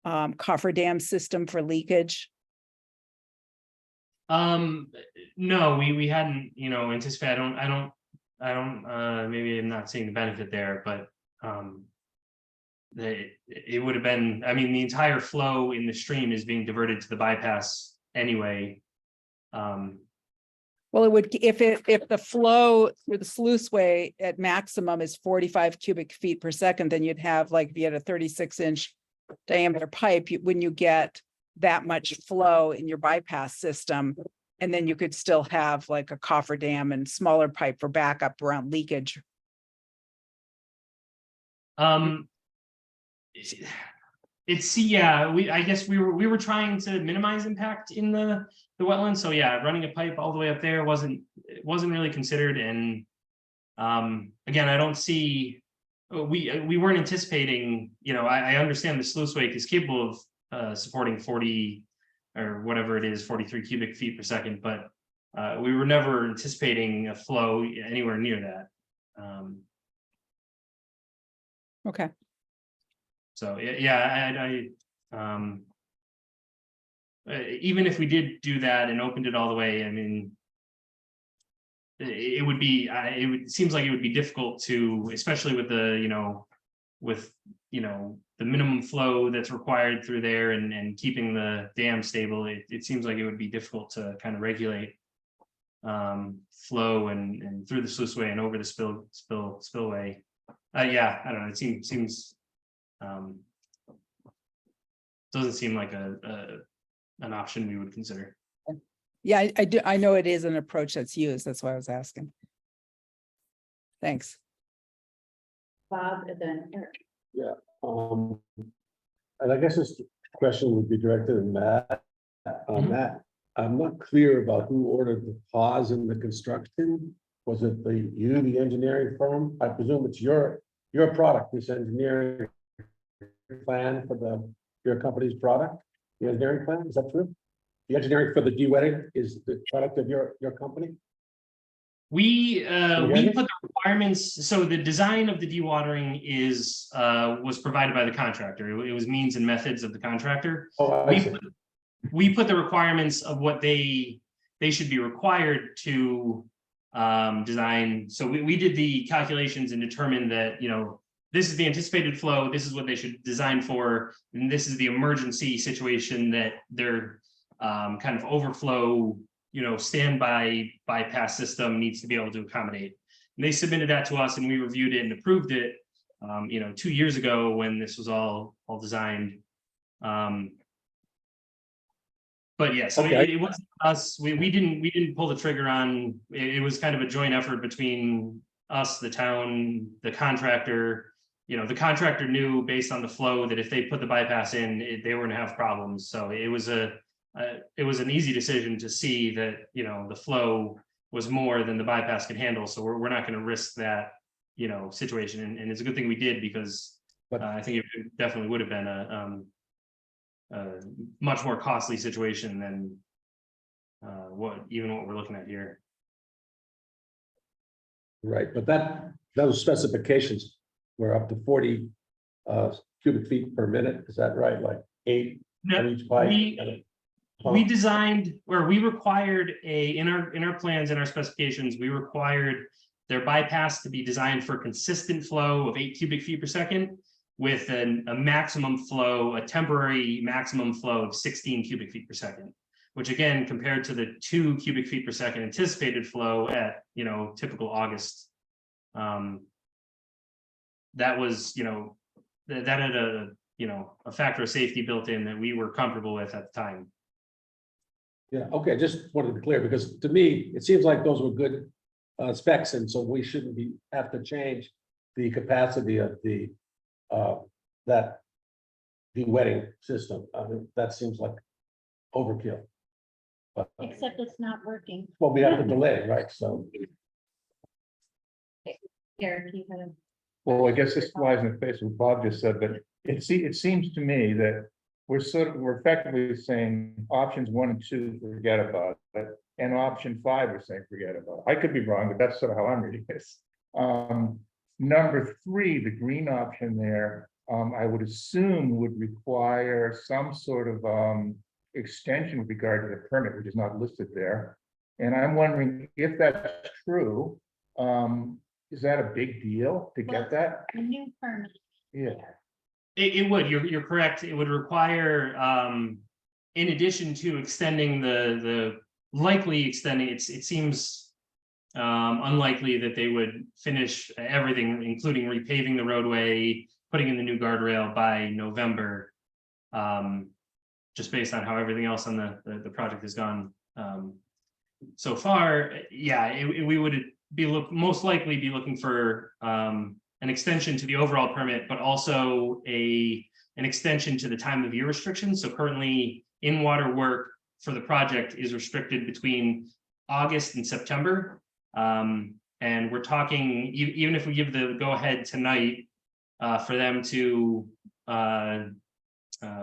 cofferdam system for leakage. No, we hadn't, you know, anticipated. I don't maybe I'm not seeing the benefit there, but it would have been, I mean, the entire flow in the stream is being diverted to the bypass anyway. Well, it would, if the flow through the sluiceway at maximum is 45 cubic feet per second, then you'd have, like, if you had a 36-inch diameter pipe, wouldn't you get that much flow in your bypass system? And then you could still have like a cofferdam and smaller pipe for backup around leakage. It's, yeah, I guess we were trying to minimize impact in the wetlands. So yeah, running a pipe all the way up there wasn't really considered. And again, I don't see, we weren't anticipating, you know, I understand the sluiceway is capable supporting 40 or whatever it is, 43 cubic feet per second, but we were never anticipating a flow anywhere near that. Okay, So yeah, even if we did do that and opened it all the way, I mean, it would be, it seems like it would be difficult to, especially with the, the minimum flow that's required through there and keeping the dam stable. It seems like it would be difficult to kind of regulate flow and through the sluiceway and over the spillway. Yeah, I don't know. It seems doesn't seem like an option we would consider. yeah, I do, I know it is an approach that's used, that's why I was asking. Thanks. Bob and then Eric. And I guess this question would be directed at Matt. Matt, I'm not clear about who ordered the pause in the construction. Was it the engineering firm? I presume it's your product, this engineering plan for your company's product, the engineering plan, is that true? The engineering for the de-wetting is the product of your company? We hear we me? put the requirements, so the design of the dewatering was provided by the contractor. It was means and methods of the contractor. Oh, I see. We put the requirements of what they should be required to design. So we did the calculations and determined that, this is the anticipated flow, this is what they should design for, and this is the emergency situation that their kind of overflow, standby bypass system needs to be able to accommodate. And they submitted that to us and we reviewed it and approved it, 2 years ago when this was all designed. But yeah, so Okay. it wasn't us. We didn't pull the trigger on. It was kind of a joint effort between us, the town, the contractor. The contractor knew based on the flow that if they put the bypass in, they were going to have problems. So it was an easy decision to see that the flow was more than the bypass could handle. So we're not going to risk that situation. And it's a good thing we did, because I think it definitely would have been a much more costly situation than what we're looking at here. Right, but those specifications were up to 40 cubic feet per minute, is that right? Like 8 on each pipe? We designed, or we required in our plans and our specifications, we required their bypass to be designed for consistent flow of 8 cubic feet per second with a maximum flow, a temporary maximum flow of 16 cubic feet per second, which again, compared to the 2 cubic feet per second anticipated flow at, typical August. That was, that had a factor of safety built in that we were comfortable with at the time. Yeah, okay, just wanted to be clear, because to me, it seems like those were good specs, and so we shouldn't have to change the capacity of that de-wetting system. I mean, that seems like overkill. But, Except it's not working. well, we have to delay, right? So, Eric, you had a. Well, I guess this flies in the face of what Bob just said, but it seems to me that we're effectively saying options 1 and 2, forget about it. And option 5, we're saying forget about it. I could be wrong, but that's sort of how I'm reading this. Number 3, the green option there, I would assume would require some sort of extension with regard to the permit, which is not listed there. And I'm wondering if that's true, is that a big deal to get that? A new permit. Yeah. It would, you're correct. It would require, in addition to extending the likely extending, it seems unlikely that they would finish everything, including repaving the roadway, putting in the new guardrail by November. Just based on how everything else on the project has gone so far. Yeah, we would most likely be looking for an extension to the overall permit, but also an extension to the time of year restrictions. So currently in-water work for the project is restricted between August and September. And we're talking, even if we give the go-ahead tonight for them to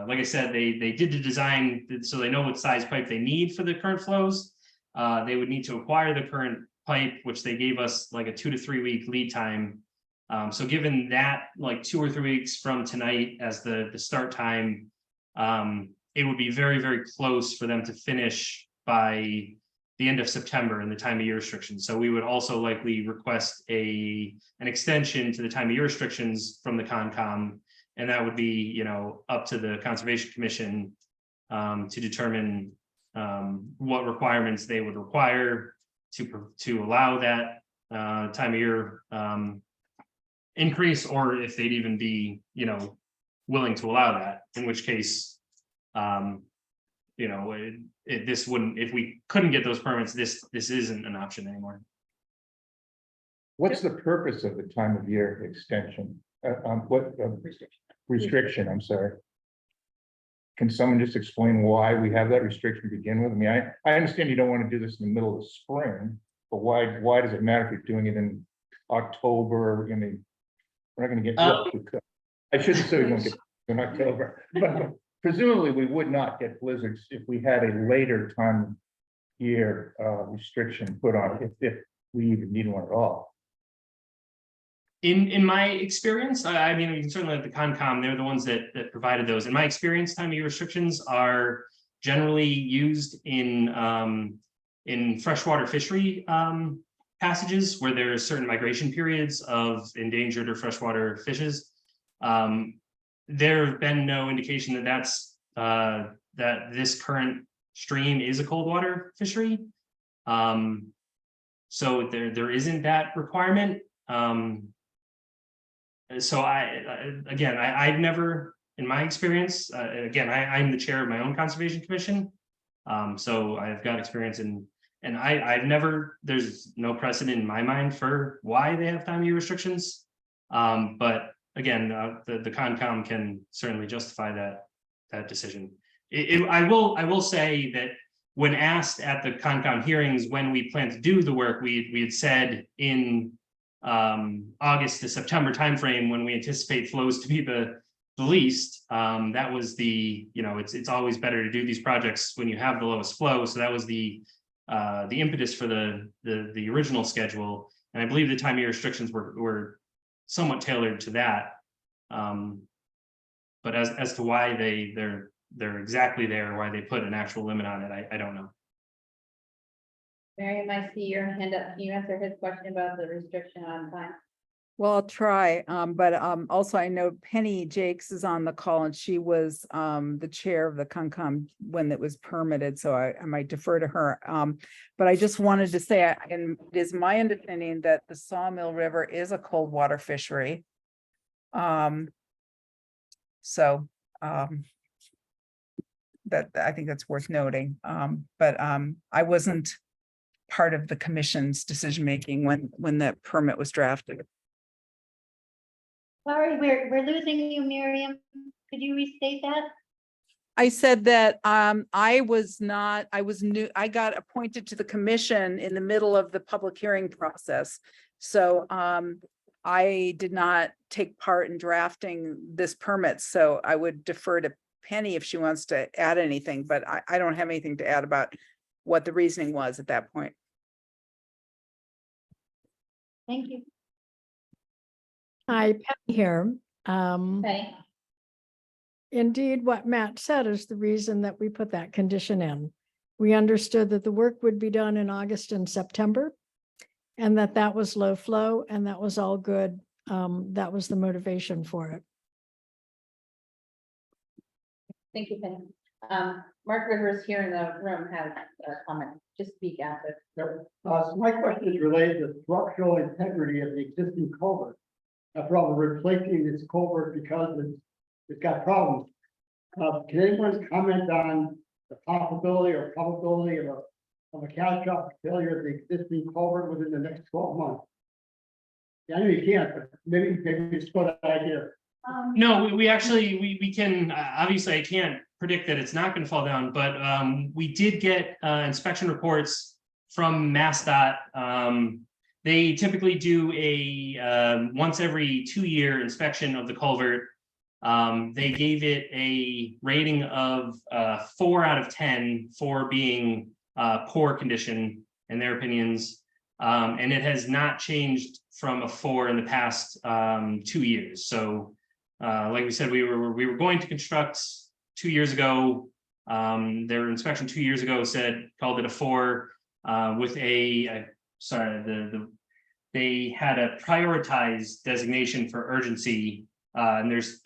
like I said, they did the design, so they know what size pipe they need for the current flows. They would need to acquire the current pipe, which they gave us like a 2 to 3 week lead time. So given that, like 2 or 3 weeks from tonight as the start time, it would be very, very close for them to finish by the end of September in the time of year restrictions. So we would also likely request an extension to the time of year restrictions from the Concom. And that would be, you know, up to the Conservation Commission to determine what requirements they would require to allow that time of year increase, or if they'd even be, you know, willing to allow that, in which case, you know, this wouldn't, if we couldn't get those permits, this isn't an option anymore. What's the purpose of the time of year extension? What restriction, I'm sorry. Can someone just explain why we have that restriction to begin with? I mean, I understand you don't want to do this in the middle of the spring, but why does it matter if you're doing it in October? I mean, we're not going to get, well, we could. I shouldn't say we won't get in October, but presumably we would not get blizzards if we had a later time of year restriction put on it, if we even need one at all. In my experience, I mean, we can certainly let the Concom, they're the ones that provided those. In my experience, time of year restrictions are generally used in freshwater fishery passages where there are certain migration periods of endangered or freshwater fishes. There have been no indication that that's that this current stream is a cold water fishery. So there isn't that requirement. So I've never, in my experience, again, I'm the chair of my own conservation commission. So I've got experience and I've never, there's no precedent in my mind for why they have time of year restrictions. But again, the Concom can certainly justify that decision. I will say that when asked at the Concom hearings when we plan to do the work, we had said in August to September timeframe when we anticipate flows to be the least. That was the, you know, it's always better to do these projects when you have the lowest flow. So that was the impetus for the original schedule, and I believe the time of year restrictions were somewhat tailored to that. But as to why they're exactly there, why they put an actual limit on it, I don't know. Miriam, I see your hand up. Can you answer his question about the restriction on time? Well, I'll try, but also I know Penny Jakes is on the call and she was the chair of the Concom when it was permitted, so I might defer to her. But I just wanted to say, and it is my understanding that the Sawmill River is a cold water fishery. So that I think that's worth noting. But I wasn't part of the commission's decision-making when that permit was drafted. Sorry, we're losing you, Miriam. Could you restate that? I said that I was new, I got appointed to the commission in the middle of the public hearing process. So I did not take part in drafting this permit, so I would defer to Penny if she wants to add anything, but I don't have anything to add about what the reasoning was at that point. Thank you. Hi, Penny here. Okay. Indeed, what Matt said is the reason that we put that condition in. We understood that the work would be done in August and September, and that was low flow, and that was all good. That was the motivation for it. Thank you, Penny. Mark Rivers here in the room has a comment. Just speak after. So my question is related to structural integrity of the existing culvert. After all, we're replacing this culvert because it's got problems. Can anyone comment on the possibility or probability of a catastrophic failure of the existing culvert within the next 12 months? Yeah, I know you can't, but maybe just put that idea. No, we actually, we can, obviously I can't predict that it's not going to fall down, but we did get inspection reports from MassDOT. They typically do a once every 2-year inspection of the culvert. They gave it a rating of 4 out of 10, 4 being poor condition in their opinions. And it has not changed from a 4 in the past 2 years. So like we said, we were going to construct 2 years ago. Their inspection 2 years ago called it a 4 with they had a prioritized designation for urgency. And there's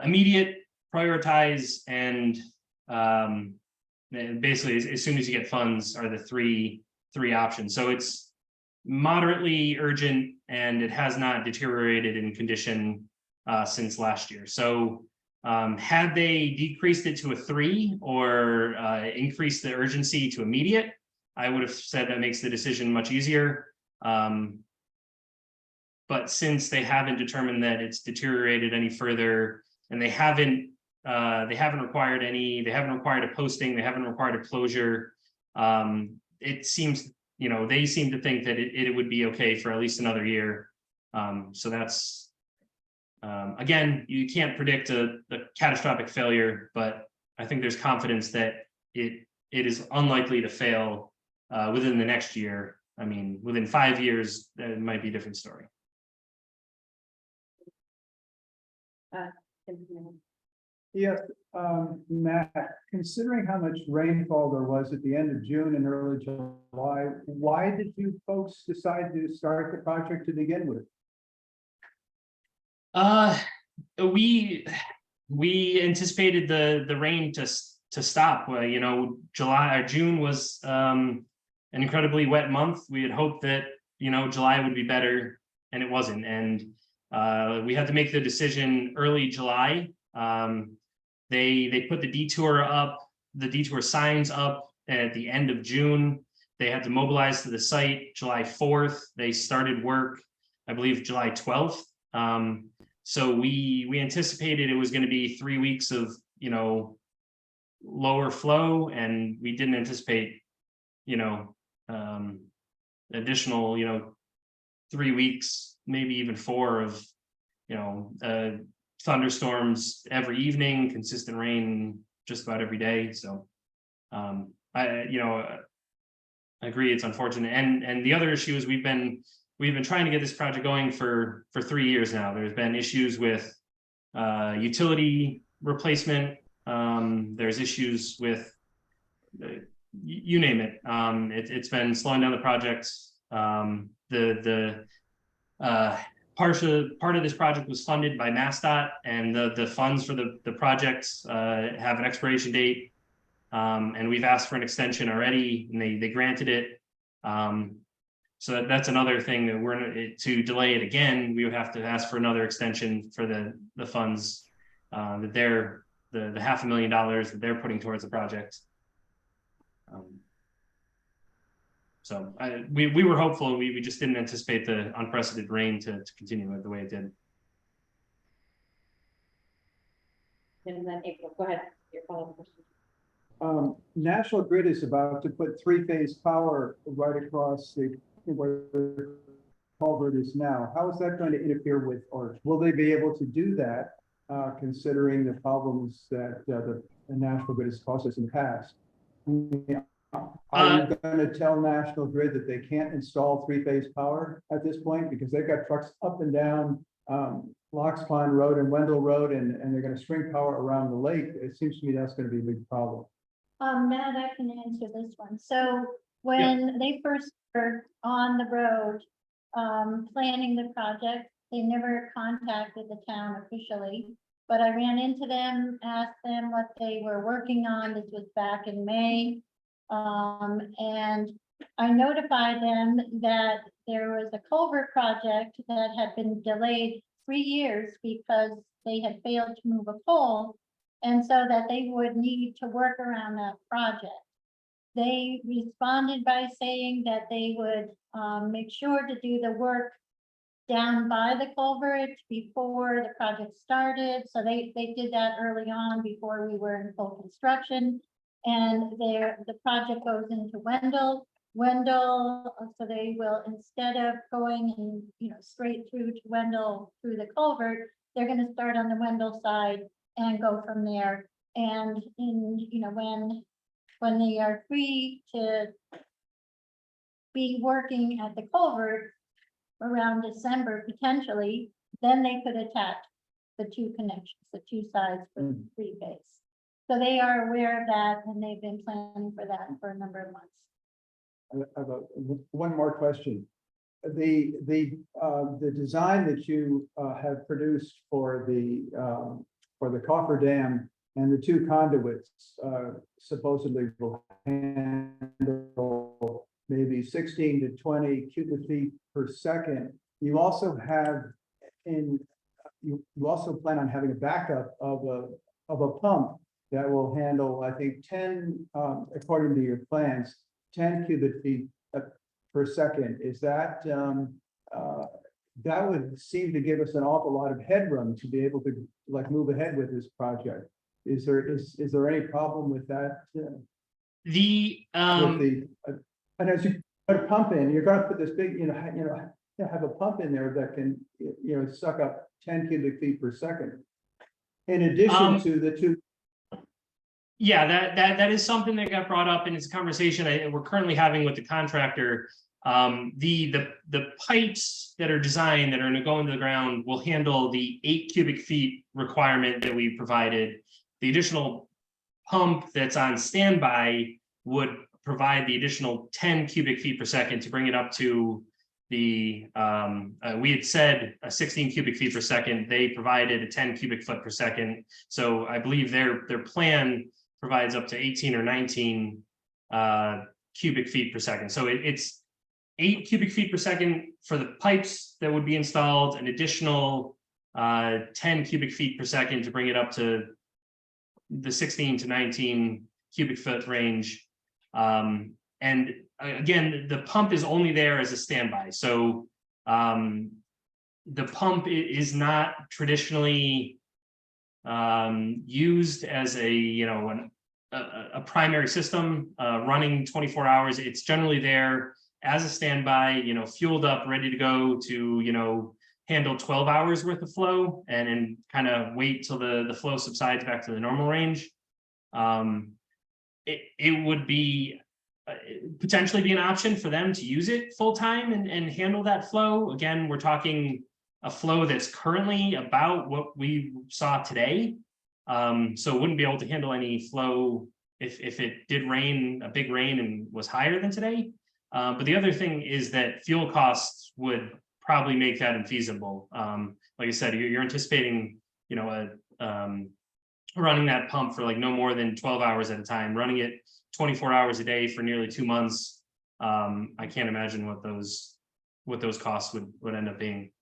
immediate, prioritize, and basically as soon as you get funds are the three options. So it's moderately urgent, and it has not deteriorated in condition since last year. So had they decreased it to a 3 or increased the urgency to immediate, I would have said that makes the decision much easier. But since they haven't determined that it's deteriorated any further, and they haven't required a posting, they haven't required a closure, it seems, they seem to think that it would be okay for at least another year. So that's, again, you can't predict a catastrophic failure, but I think there's confidence that it is unlikely to fail within the next year. I mean, within 5 years, it might be a different story. Yes, Matt, considering how much rainfall there was at the end of June and early July, why did you folks decide to start the project to begin with? We anticipated the rain to stop. July or June was an incredibly wet month. We had hoped that July would be better, and it wasn't. And we had to make the decision early July. They put the detour signs up at the end of June. They had to mobilize to the site July 4th. They started work, I believe, July 12th. So we anticipated it was going to be 3 weeks of lower flow, and we didn't anticipate additional 3 weeks, maybe even 4 of thunderstorms every evening, consistent rain just about every day. So I agree, it's unfortunate. And the other issue is we've been trying to get this project going for 3 years now. There's been issues with utility replacement. There's issues with you name it. It's been slowing down the project. Part of this project was funded by MassDOT, and the funds for the project have an expiration date. And we've asked for an extension already, and they granted it. So that's another thing that to delay it again, we would have to ask for another extension for the funds that they're the $500,000 that they're putting towards the project. So we were hopeful. We just didn't anticipate the unprecedented rain to continue the way it did. And then April, go ahead, your follow-up question. National Grid is about to put 3-phase power right across where the culvert is now. How is that going to interfere with, or will they be able to do that, considering the problems that the National Grid has caused us in the past? Are you going to tell National Grid that they can't install 3-phase power at this point, because they've got trucks up and down Locks Pond Road and Wendell Road, and they're going to string power around the lake? It seems to me that's going to be a big problem. Matt, I can answer this one. So when they first were on the road planning the project, they never contacted the town officially, but I ran into them, asked them what they were working on. This was back in May. And I notified them that there was a culvert project that had been delayed 3 years because they had failed to move a pole, and so that they would need to work around that project. They responded by saying that they would make sure to do the work down by the culvert before the project started. So they did that early on before we were in full construction. And the project goes into Wendell, so they will, instead of going and straight through to Wendell through the culvert, they're gonna start on the Wendell side and go from there. And when they are free to be working at the culvert around December potentially, then they could attach the two connections, the two sides for the three phase. So they are aware of that and they've been planning for that for a number of months. I have one more question. The design that you have produced for the cofferdam and the two conduits supposedly will handle maybe 16 to 20 cubic feet per second. You also have you also plan on having a backup of a pump that will handle, I think, 10, according to your plans, 10 cubic feet per second. Is that, that would seem to give us an awful lot of headroom to be able to like move ahead with this project. Is there any problem with that? And as you put a pump in, you're gonna put this big, have a pump in there that can, suck up 10 cubic feet per second. In addition to the two. Yeah, that is something that got brought up in this conversation we're currently having with the contractor. The pipes that are designed that are going to go into the ground will handle the 8 cubic feet requirement that we provided. The additional pump that's on standby would provide the additional 10 cubic feet per second to bring it up to the we had said a 16 cubic feet per second. They provided a 10 cubic foot per second. So I believe their plan provides up to 18 or 19 cubic feet per second. So it's 8 cubic feet per second for the pipes that would be installed, an additional 10 cubic feet per second to bring it up to the 16 to 19 cubic foot range. And again, the pump is only there as a standby. So the pump is not traditionally used as a primary system running 24 hours. It's generally there as a standby, fueled up, ready to go to, handle 12 hours worth of flow and then kind of wait till the flow subsides back to the normal range. It would be potentially be an option for them to use it full time and handle that flow. Again, we're talking a flow that's currently about what we saw today. So it wouldn't be able to handle any flow if it did rain, a big rain and was higher than today. But the other thing is that fuel costs would probably make that infeasible. Like I said, you're anticipating, running that pump for like no more than 12 hours at a time, running it 24 hours a day for nearly 2 months. I can't imagine what those costs would end up being.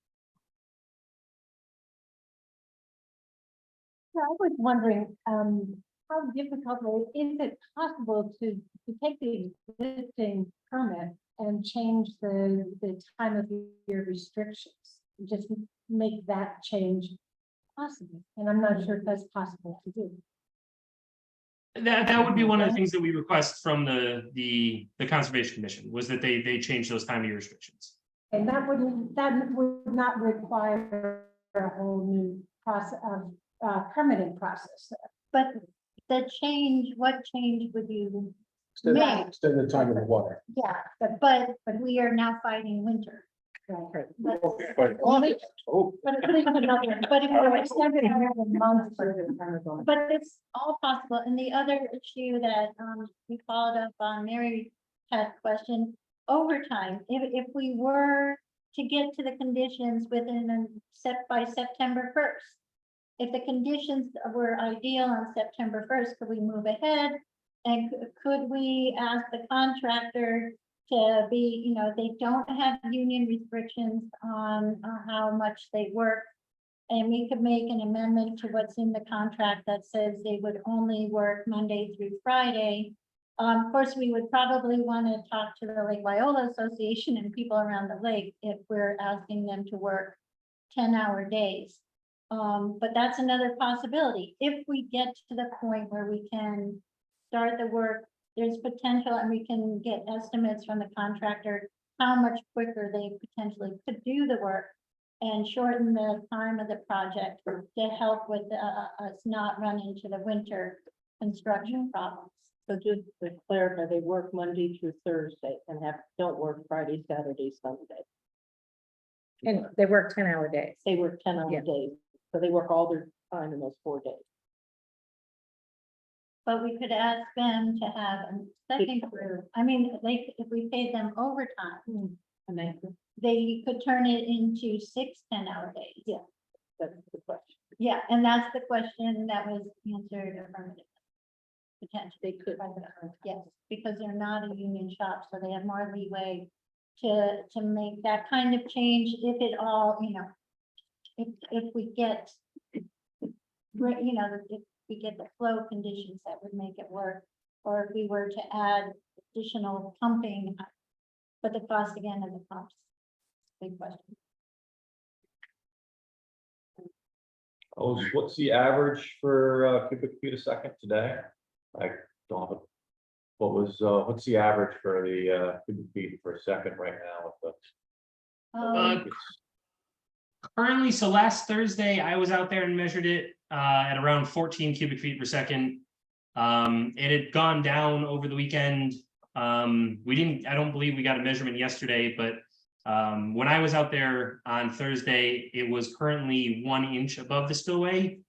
I was wondering, how difficult is it possible to take the existing permit and change the time of year restrictions? Just make that change possible, and I'm not sure if that's possible to do. That would be one of the things that we request from the Conservation Commission, was that they change those time of year restrictions. And that would not require a whole new process of permitting process. But what change would you make? Extend the time of the water. Yeah, but we are now fighting winter. Right. But But if we were extended another month, but it's all possible. And the other issue that we followed up on Mary had question, overtime. If we were to get to the conditions by September 1st, if the conditions were ideal on September 1st, could we move ahead? And could we ask the contractor to be, they don't have union restrictions on how much they work. And we could make an amendment to what's in the contract that says they would only work Monday through Friday. Of course, we would probably want to talk to the Lake Wyola Association and people around the lake if we're asking them to work 10-hour days. But that's another possibility. If we get to the point where we can start the work, there's potential, and we can get estimates from the contractor how much quicker they potentially could do the work. and shorten the time of the project to help with us not run into the winter construction problems. So just to clarify, they work Monday through Thursday and don't work Friday, Saturday, Sunday. And they work 10-hour days. They work 10-hour Yeah. days, so they work all their time in those 4 days. But we could ask them to have a second crew. I mean, if we paid them overtime, And they could turn it into 6 10-hour days. Yeah. That's the question. Yeah, and that's the question that was answered affirmatively. Potentially, They could. yes, because they're not a union shop, so they have more leeway to make that kind of change if it all, if we get, if we get the flow conditions that would make it work, or if we were to add additional pumping, but the cost again of the pumps, big question. What's the average for cubic feet a second today? I don't have. What's the average for the cubic feet per second right now with Um, Currently, so last Thursday, I was out there and measured it at around 14 cubic feet per second. It had gone down over the weekend. I don't believe we got a measurement yesterday, but when I was out there on Thursday, it was currently 1 inch above the spillway.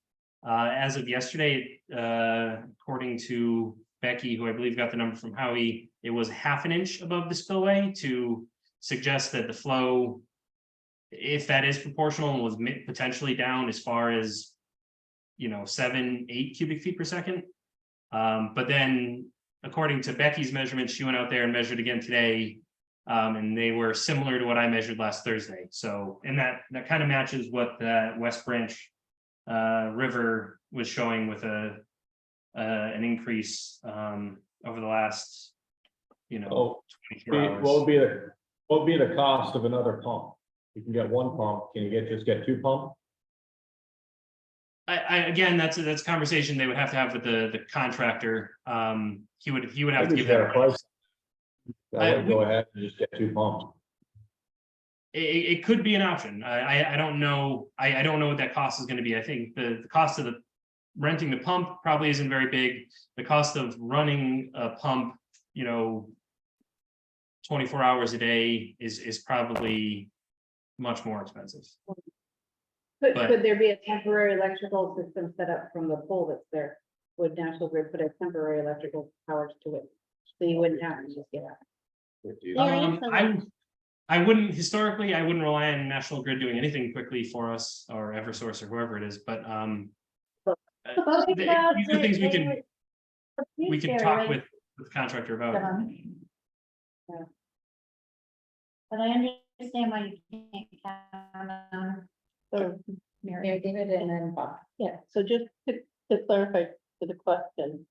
As of yesterday, according to Becky, who I believe got the number from Howie, it was 1/2 inch above the spillway, to suggest that the flow, if that is proportional, was potentially down as far as 7, 8 cubic feet per second. But then, according to Becky's measurements, she went out there and measured again today, and they were similar to what I measured last Thursday. So, and that kind of matches what the West Branch River was showing with an increase over the last 24 hours. what would be the cost of another pump? You can get 1 pump, can you just get 2 pumps? Again, that's a conversation they would have to have with the contractor. He would have to give that a price. I would go ahead and just get 2 pumps. It could be an option. I don't know. I don't know what that cost is going to be. I think the cost of renting the pump probably isn't very big. The cost of running a pump, 24 hours a day is probably much more expensive. But- Could there be a temporary electrical system set up from the pole that's there? Would National Grid put a temporary electrical power to it? So you wouldn't have to just get out. I wouldn't historically, I wouldn't rely on National Grid doing anything quickly for us, or Eversource or whoever it is, but these are things we can talk with the contractor about. But I understand why you can't count on. So, Mary David and then Bob. yeah, so just to clarify for the question,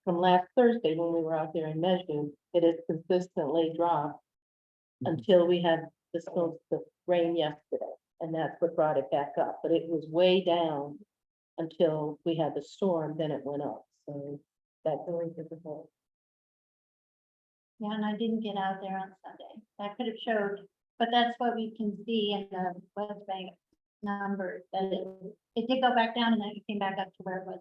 from last Thursday, when we were out there and measuring, it has consistently dropped until we had the rain yesterday, and that's what brought it back up, but it was way down until we had the storm, then it went up, so that's really difficult. Yeah, and I didn't get out there on Sunday. That could have showed, but that's what we can see in the West Bank numbers, that it did go back down and then it came back up to where it was.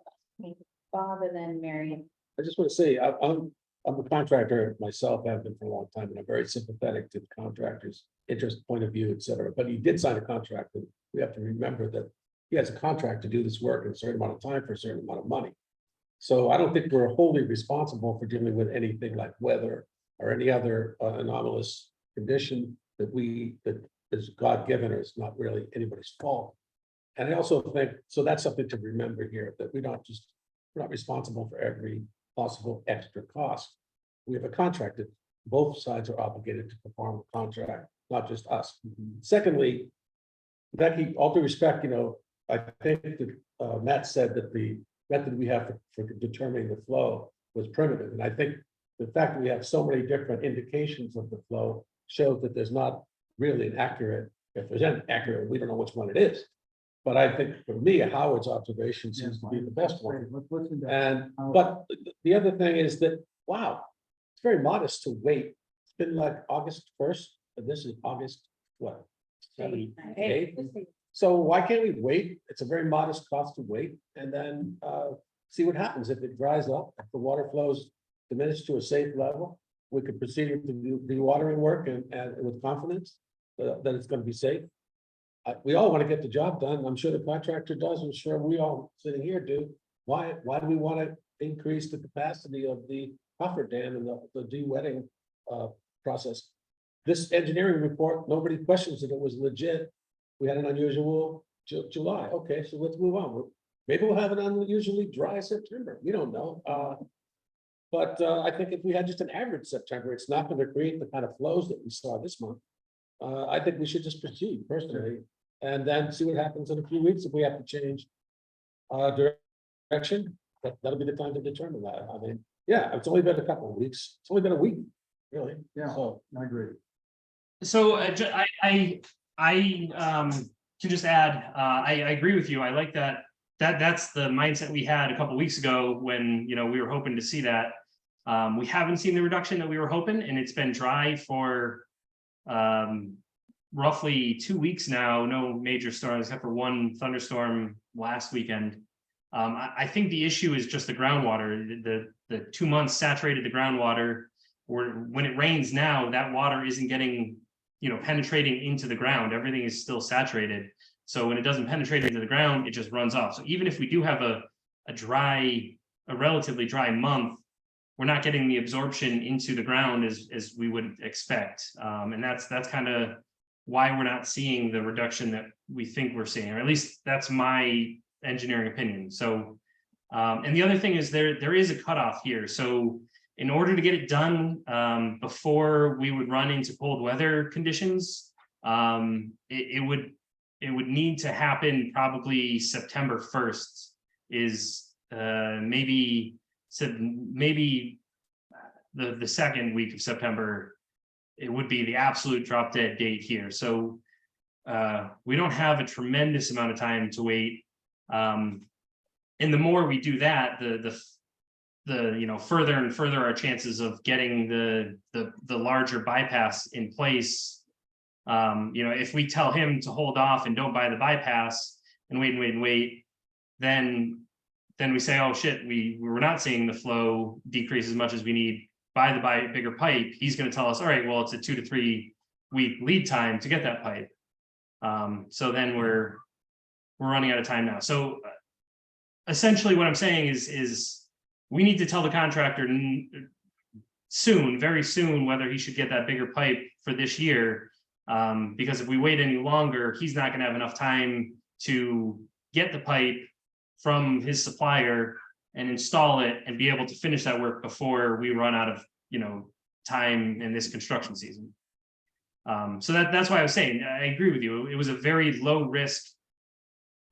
Bob and then Mary. I just want to say, I'm a contractor myself, have been for a long time, and I'm very sympathetic to the contractor's interest, point of view, et cetera. But he did sign a contract, and we have to remember that he has a contract to do this work in a certain amount of time for a certain amount of money. So I don't think we're wholly responsible for dealing with anything like weather or any other anomalous condition that is God-given, or it's not really anybody's fault. And I also think, so that's something to remember here, that we're not responsible for every possible extra cost. We have a contract that both sides are obligated to perform the contract, not just us. Secondly, Becky, all due respect, I think that Matt said that the method we have for determining the flow was primitive. And I think the fact that we have so many different indications of the flow shows that there's not really an accurate, if there's an accurate, we don't know which one it is. But I think for me, Howard's observation seems to be the best one. Let's listen to that. And, but the other thing is that, wow, it's very modest to wait. It's been like August 1st, and this is August, what, 78. So why can't we wait? It's a very modest cost to wait and then see what happens. If it dries up, if the water flows diminish to a safe level, we could proceed with the watering work and with confidence that it's gonna be safe. We all want to get the job done. I'm sure the contractor does. I'm sure we all sitting here do. Why do we want to increase the capacity of the buffer dam and the de-wetting process? This engineering report, nobody questions that it was legit. We had an unusual July. Okay, so let's move on. Maybe we'll have an unusually dry September. We don't know. But I think if we had just an average September, it's not going to create the kind of flows that we saw this month. I think we should just proceed personally, and then see what happens in a few weeks if we have to change direction. That'll be the time to determine that. I mean, yeah, it's only been a couple of weeks. It's only been a week, really. Yeah. So I agree. So I can just add, I agree with you. I like that's the mindset we had a couple weeks ago when, you know, we were hoping to see that. We haven't seen the reduction that we were hoping, and it's been dry for roughly 2 weeks now. No major storms except for one thunderstorm last weekend. I think the issue is just the groundwater. The 2 months saturated the groundwater. When it rains now, that water isn't getting, you know, penetrating into the ground. Everything is still saturated. So when it doesn't penetrate into the ground, it just runs off. So even if we do have a relatively dry month, we're not getting the absorption into the ground as we would expect. And that's kind of why we're not seeing the reduction that we think we're seeing, or at least that's my engineering opinion. So, and the other thing is there is a cutoff here. So in order to get it done before we would run into cold weather conditions, it would need to happen probably September 1st is maybe the second week of September. It would be the absolute drop dead date here. So we don't have a tremendous amount of time to wait. And the more we do that, the you know, further and further our chances of getting the larger bypass in place. You know, if we tell him to hold off and don't buy the bypass and wait, then we say, oh shit, we're not seeing the flow decrease as much as we need. Buy the bigger pipe. He's going to tell us, all right, well, it's a 2 to 3 week lead time to get that pipe. So then we're running out of time now. So essentially what I'm saying is we need to tell the contractor soon, very soon, whether he should get that bigger pipe for this year. Because if we wait any longer, he's not going to have enough time to get the pipe from his supplier and install it and be able to finish that work before we run out of, you know, time in this construction season. So that's why I was saying, I agree with you. It was a very low risk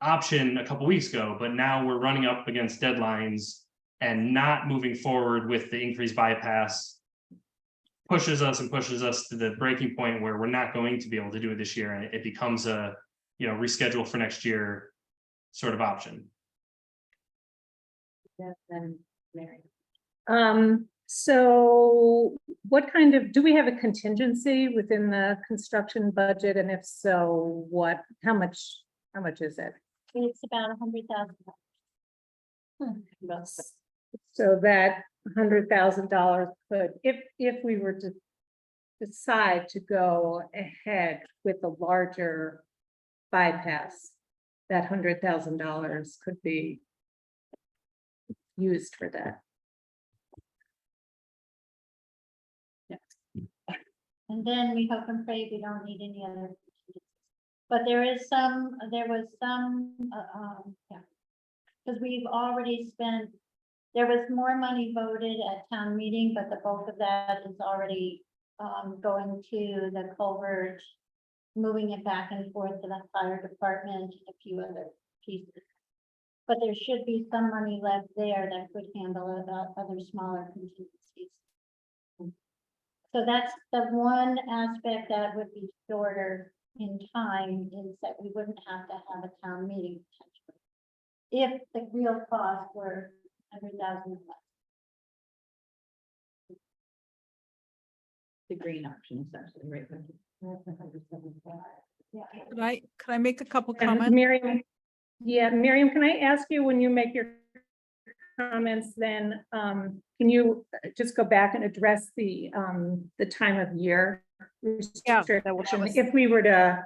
option a couple weeks ago, but now we're running up against deadlines, and not moving forward with the increased bypass pushes us to the breaking point where we're not going to be able to do it this year. And it becomes a, you know, reschedule for next year sort of option. Then Mary. So what kind of, do we have a contingency within the construction budget? And if so, how much is it? It's about $100,000. So that $100,000 could, if we were to decide to go ahead with the larger bypass, that $100,000 could be used for that. And then we hope and pray we don't need any other. But there was some, yeah. Because we've already spent, there was more money voted at town meeting, but the bulk of that is already going to the culvert, moving it back and forth to the fire department and a few other pieces. But there should be some money left there that could handle other smaller contingencies. So that's the one aspect that would be shorter in time, is that we wouldn't have to have a town meeting potentially, if the real cost were $100,000 less. The green option essentially, right? Could I make a couple And comments? Miriam, yeah, Miriam, can I ask you, when you make your comments, then, can you just go back and address the time of year restriction, was- if we were to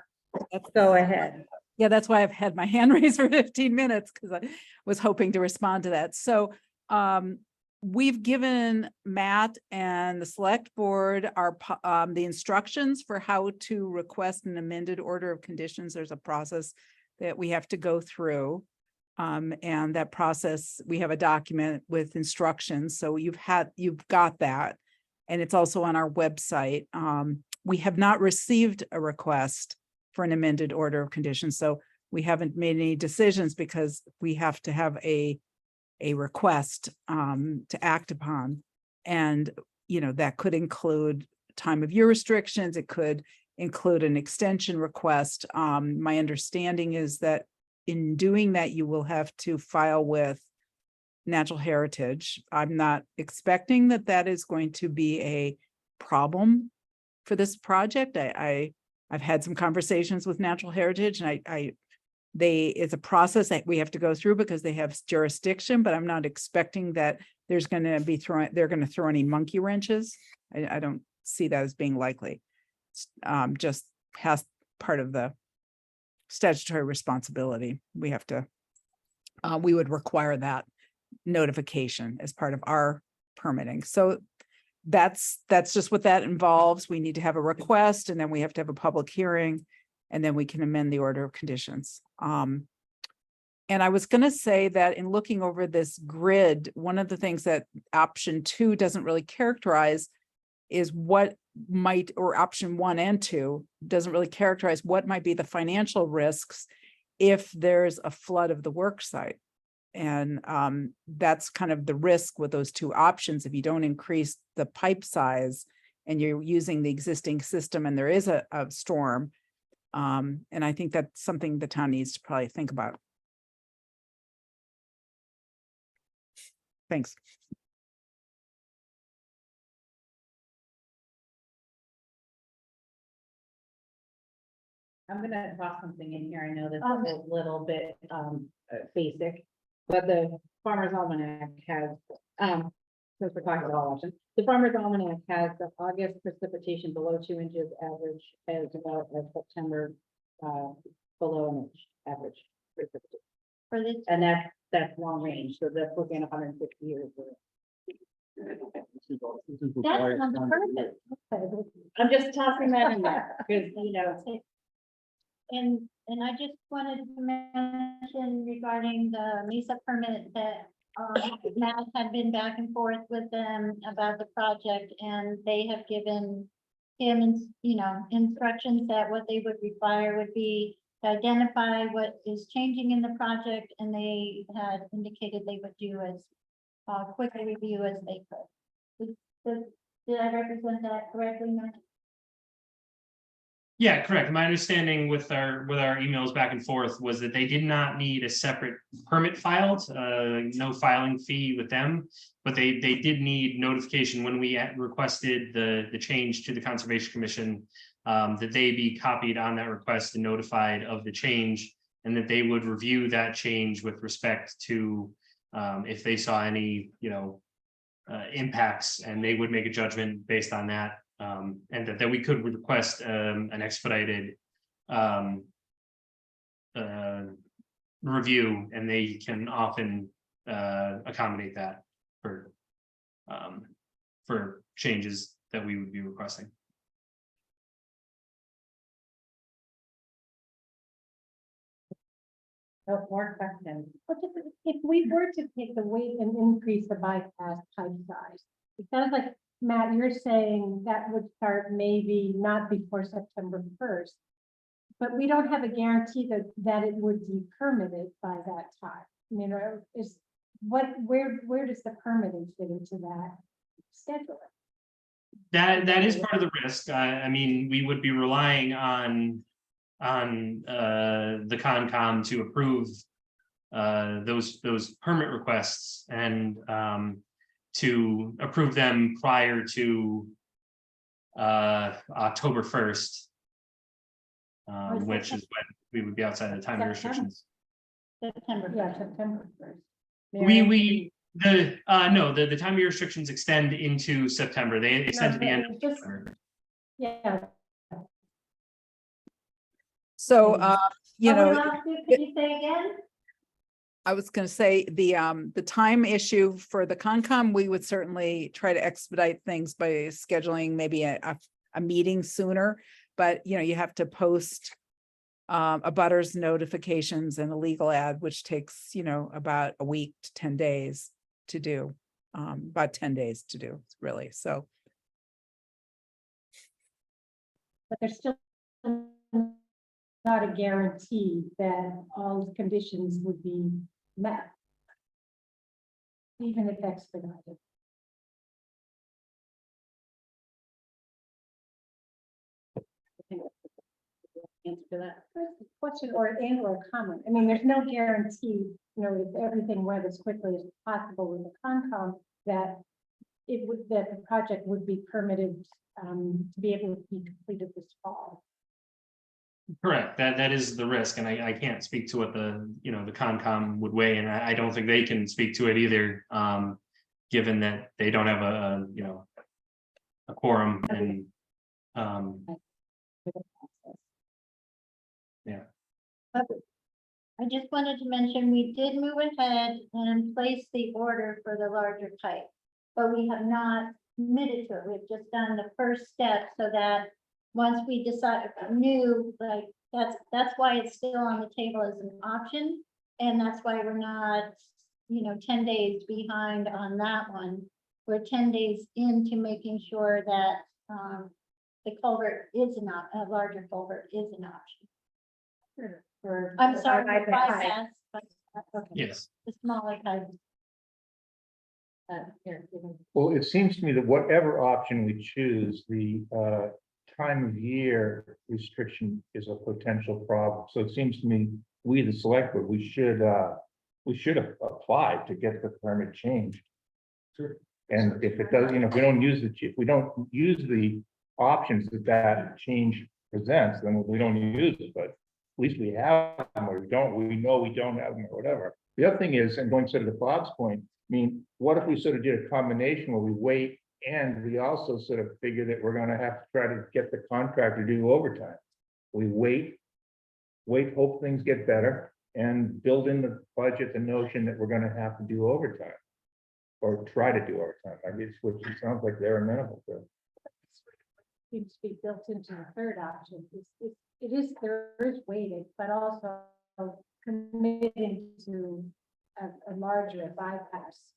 go ahead? Yeah, that's why I've had my hand raised for 15 minutes because I was hoping to respond to that. So we've given Matt and the select board the instructions for how to request an amended order of conditions. There's a process that we have to go through. And that process, we have a document with instructions. So you've got that. And it's also on our website. We have not received a request for an amended order of conditions. So we haven't made any decisions because we have to have a request to act upon. And, that could include time of year restrictions. It could include an extension request. My understanding is that in doing that, you will have to file with Natural Heritage. I'm not expecting that that is going to be a problem for this project. I've had some conversations with Natural Heritage, and it's a process that we have to go through because they have jurisdiction, but I'm not expecting that they're going to throw any monkey wrenches. I don't see that as being likely. Just past part of the statutory responsibility. We would require that notification as part of our permitting. So that's just what that involves. We need to have a request, and then we have to have a public hearing, and then we can amend the order of conditions. And I was going to say that in looking over this grid, one of the things that option 2 doesn't really characterize is what might, or option 1 and 2 doesn't really characterize what might be the financial risks if there's a flood of the work site. And that's kind of the risk with those 2 options. If you don't increase the pipe size and you're using the existing system and there is a storm. And I think that's something the town needs to probably think about. Thanks. I'm gonna toss something in here. I know this is a little bit basic, but the Farmer's Almanac has, since we're talking about all options, the Farmer's Almanac has the August precipitation below 2 inches average as well as September below an inch average precipitation. For this, And that's long range, so that's looking at 160 years. that's on purpose. I'm just tossing that in there, because, And I just wanted to mention regarding the Mesa permit that Matt had been back and forth with them about the project, and they have given him, instructions that what they would require would be to identify what is changing in the project, and they had indicated they would do as quick a review as they could. Did I represent that correctly, Matt? Yeah, correct. My understanding with our emails back and forth was that they did not need a separate permit filed, no filing fee with them, but they did need notification when we requested the change to the Conservation Commission, that they be copied on that request and notified of the change, and that they would review that change with respect to if they saw any, impacts, and they would make a judgment based on that. And that we could request an expedited review, and they can often accommodate that for changes that we would be requesting. No more questions. But if we were to take the weight and increase the bypass pipe size, it sounds like, Matt, you're saying that would start maybe not before September 1st. But we don't have a guarantee that it would be permitted by that time. Where does the permitting fit into that schedule? That is part of the risk. I mean, we would be relying on the Concom to approve those permit requests, and to approve them prior to October 1st. which is when we would be outside of the time restrictions. September. Yeah, September first. The time restrictions extend into September. They extend to the end of September. Yeah. So, Could you say again? I was gonna say the time issue for the Concom, we would certainly try to expedite things by scheduling maybe a meeting sooner. But, you have to post a butters notifications and a legal ad, which takes, about a week to 10 days to do, about 10 days to do, really. So But there's still not a guarantee that all conditions would be met. Even if expedited. Answer that. Question or a comment. I mean, there's no guarantee, if everything went as quickly as possible with the Concom, that that the project would be permitted to be able to be completed this fall. Correct. That is the risk, and I can't speak to what the Concom would weigh, and I don't think they can speak to it either. Given that they don't have a quorum and yeah. I just wanted to mention, we did move ahead and place the order for the larger pipe, but we have not committed to it. We've just done the first step so that once we decide that's why it's still on the table as an option. And that's why we're not, 10 days behind on that one. We're 10 days into making sure that the culvert is a larger culvert is an option. I'm sorry, for bypass, but Yes. the smaller type. Well, it seems to me that whatever option we choose, the time of year restriction is a potential problem. So it seems to me, we, the select board, we should have applied to get the permit changed. Sure. And if it does, if we don't use the options that change presents, then we don't use it, but at least we have them, or we know we don't have them, or whatever. The other thing is, and going sort of to Bob's point, what if we sort of did a combination where we wait and we also sort of figure that we're gonna have to try to get the contractor to do overtime? We wait, hope things get better, and build in the budget the notion that we're gonna have to do overtime. Or try to do overtime, which it sounds like they're amenable to. Seems to be built into the third option. There is weighted, but also committing to a larger bypass.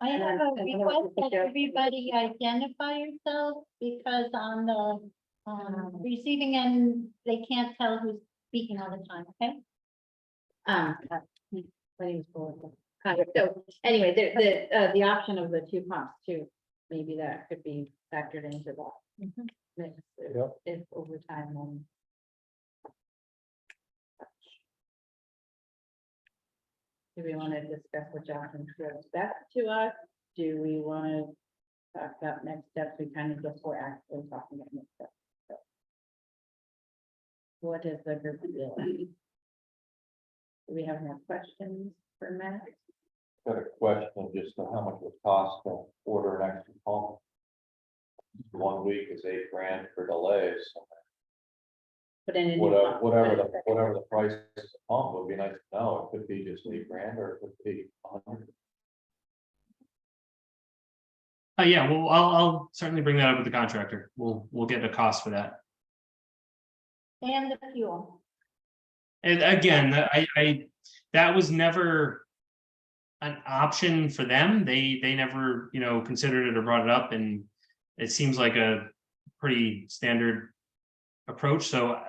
I have a request that everybody identify yourself, because on the receiving end, they can't tell who's speaking all the time, okay? My name is Belinda. So anyway, the option of the 2 pumps too, maybe that could be factored into that. Mix if over time. Do we want to discuss which option feels best to us? Do we want to talk about next steps? We kind of just were actually talking about next steps. So, what is the group feel? Do we have more questions for Matt? Got a question just on how much it would cost to order an extra pump. 1 week is $8,000 for delays. Put in a new pump. Whatever the price of the pump would be nice to know. It could be just $8,000 or it could be 100. Yeah, well, I'll certainly bring that up with the contractor. We'll get a cost for that. And the fuel. And again, that was never an option for them. They never, considered it or brought it up, and it seems like a pretty standard approach. So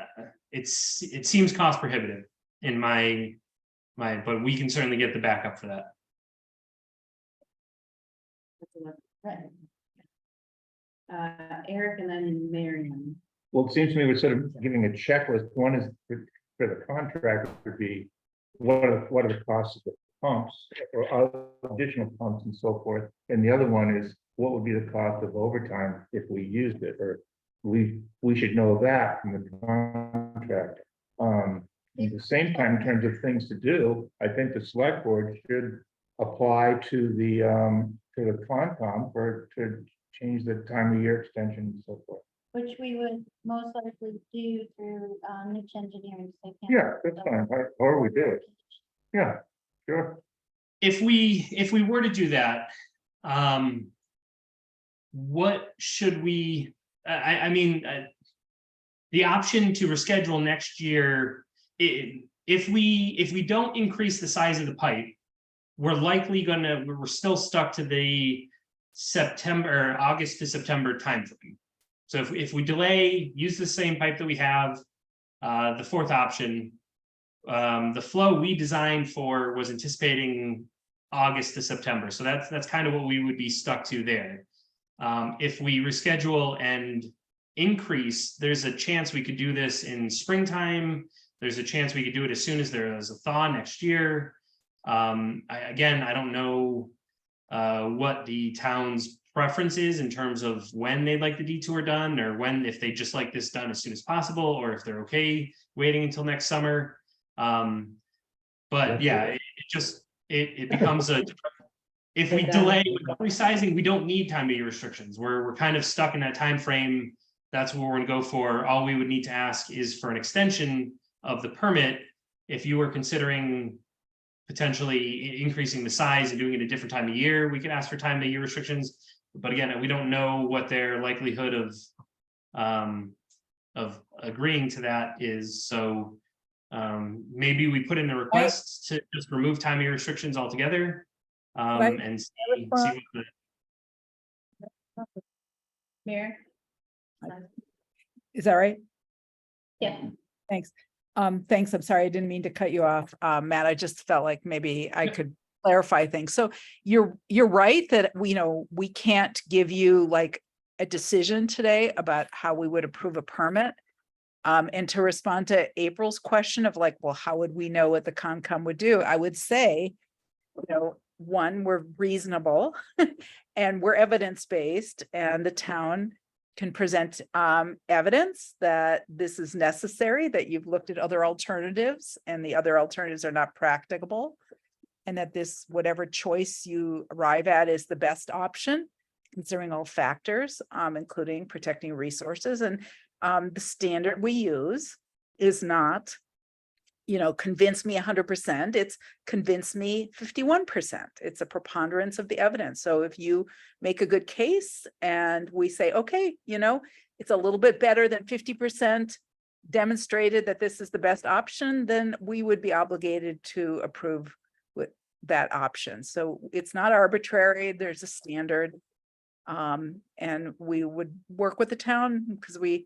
it seems cost prohibitive in my but we can certainly get the backup for that. Eric and then Marion. Well, it seems to me we're sort of giving a checklist. One is for the contractor would be, what are the costs of the pumps or additional pumps and so forth. And the other one is, what would be the cost of overtime if we used it, or we should know that from the contract. At the same time, in terms of things to do, I think the select board should apply to the Concom to change the time of year extension and so forth. Which we would most likely do through, niche engineering. So they can't- Yeah, that's fine, or we do it. Yeah, sure. If we were to do that, what should we, I mean, the option to reschedule next year, if we don't increase the size of the pipe, we're still stuck to the August to September timeframe. So if we delay, use the same pipe that we have, the fourth option, the flow we designed for was anticipating August to September. So that's kind of what we would be stuck to there. If we reschedule and increase, there's a chance we could do this in springtime. There's a chance we could do it as soon as there is a thaw next year. I don't know what the town's preference is in terms of when they'd like the detour done, or if they just like this done as soon as possible, or if they're okay waiting until next summer. But yeah, it becomes if we delay with resizing, we don't need time of year restrictions. We're kind of stuck in that time frame. That's what we're going to go for. All we would need to ask is for an extension of the permit. If you were considering potentially increasing the size and doing it a different time of year, we could ask for time of year restrictions. But again, we don't know what their likelihood of agreeing to that is. So maybe we put in a request to just remove time of year restrictions altogether, and see what the Mayor? Is that right? Yeah. Thanks. Thanks. I'm sorry. I didn't mean to cut you off, Matt. I just felt like maybe I could clarify things. So you're right that we can't give you like a decision today about how we would approve a permit. And to respond to April's question of like, well, how would we know what the Concom would do? I would say, one, we're reasonable and we're evidence-based, and the town can present evidence that this is necessary, that you've looked at other alternatives and the other alternatives are not practicable, and that this, whatever choice you arrive at, is the best option, considering all factors, including protecting resources. And the standard we use is not, convince me 100%, it's convince me 51%. It's a preponderance of the evidence. So if you make a good case and we say, okay, it's a little bit better than 50% demonstrated that this is the best option, then we would be obligated to approve with that option. So it's not arbitrary, there's a standard. And we would work with the town because we're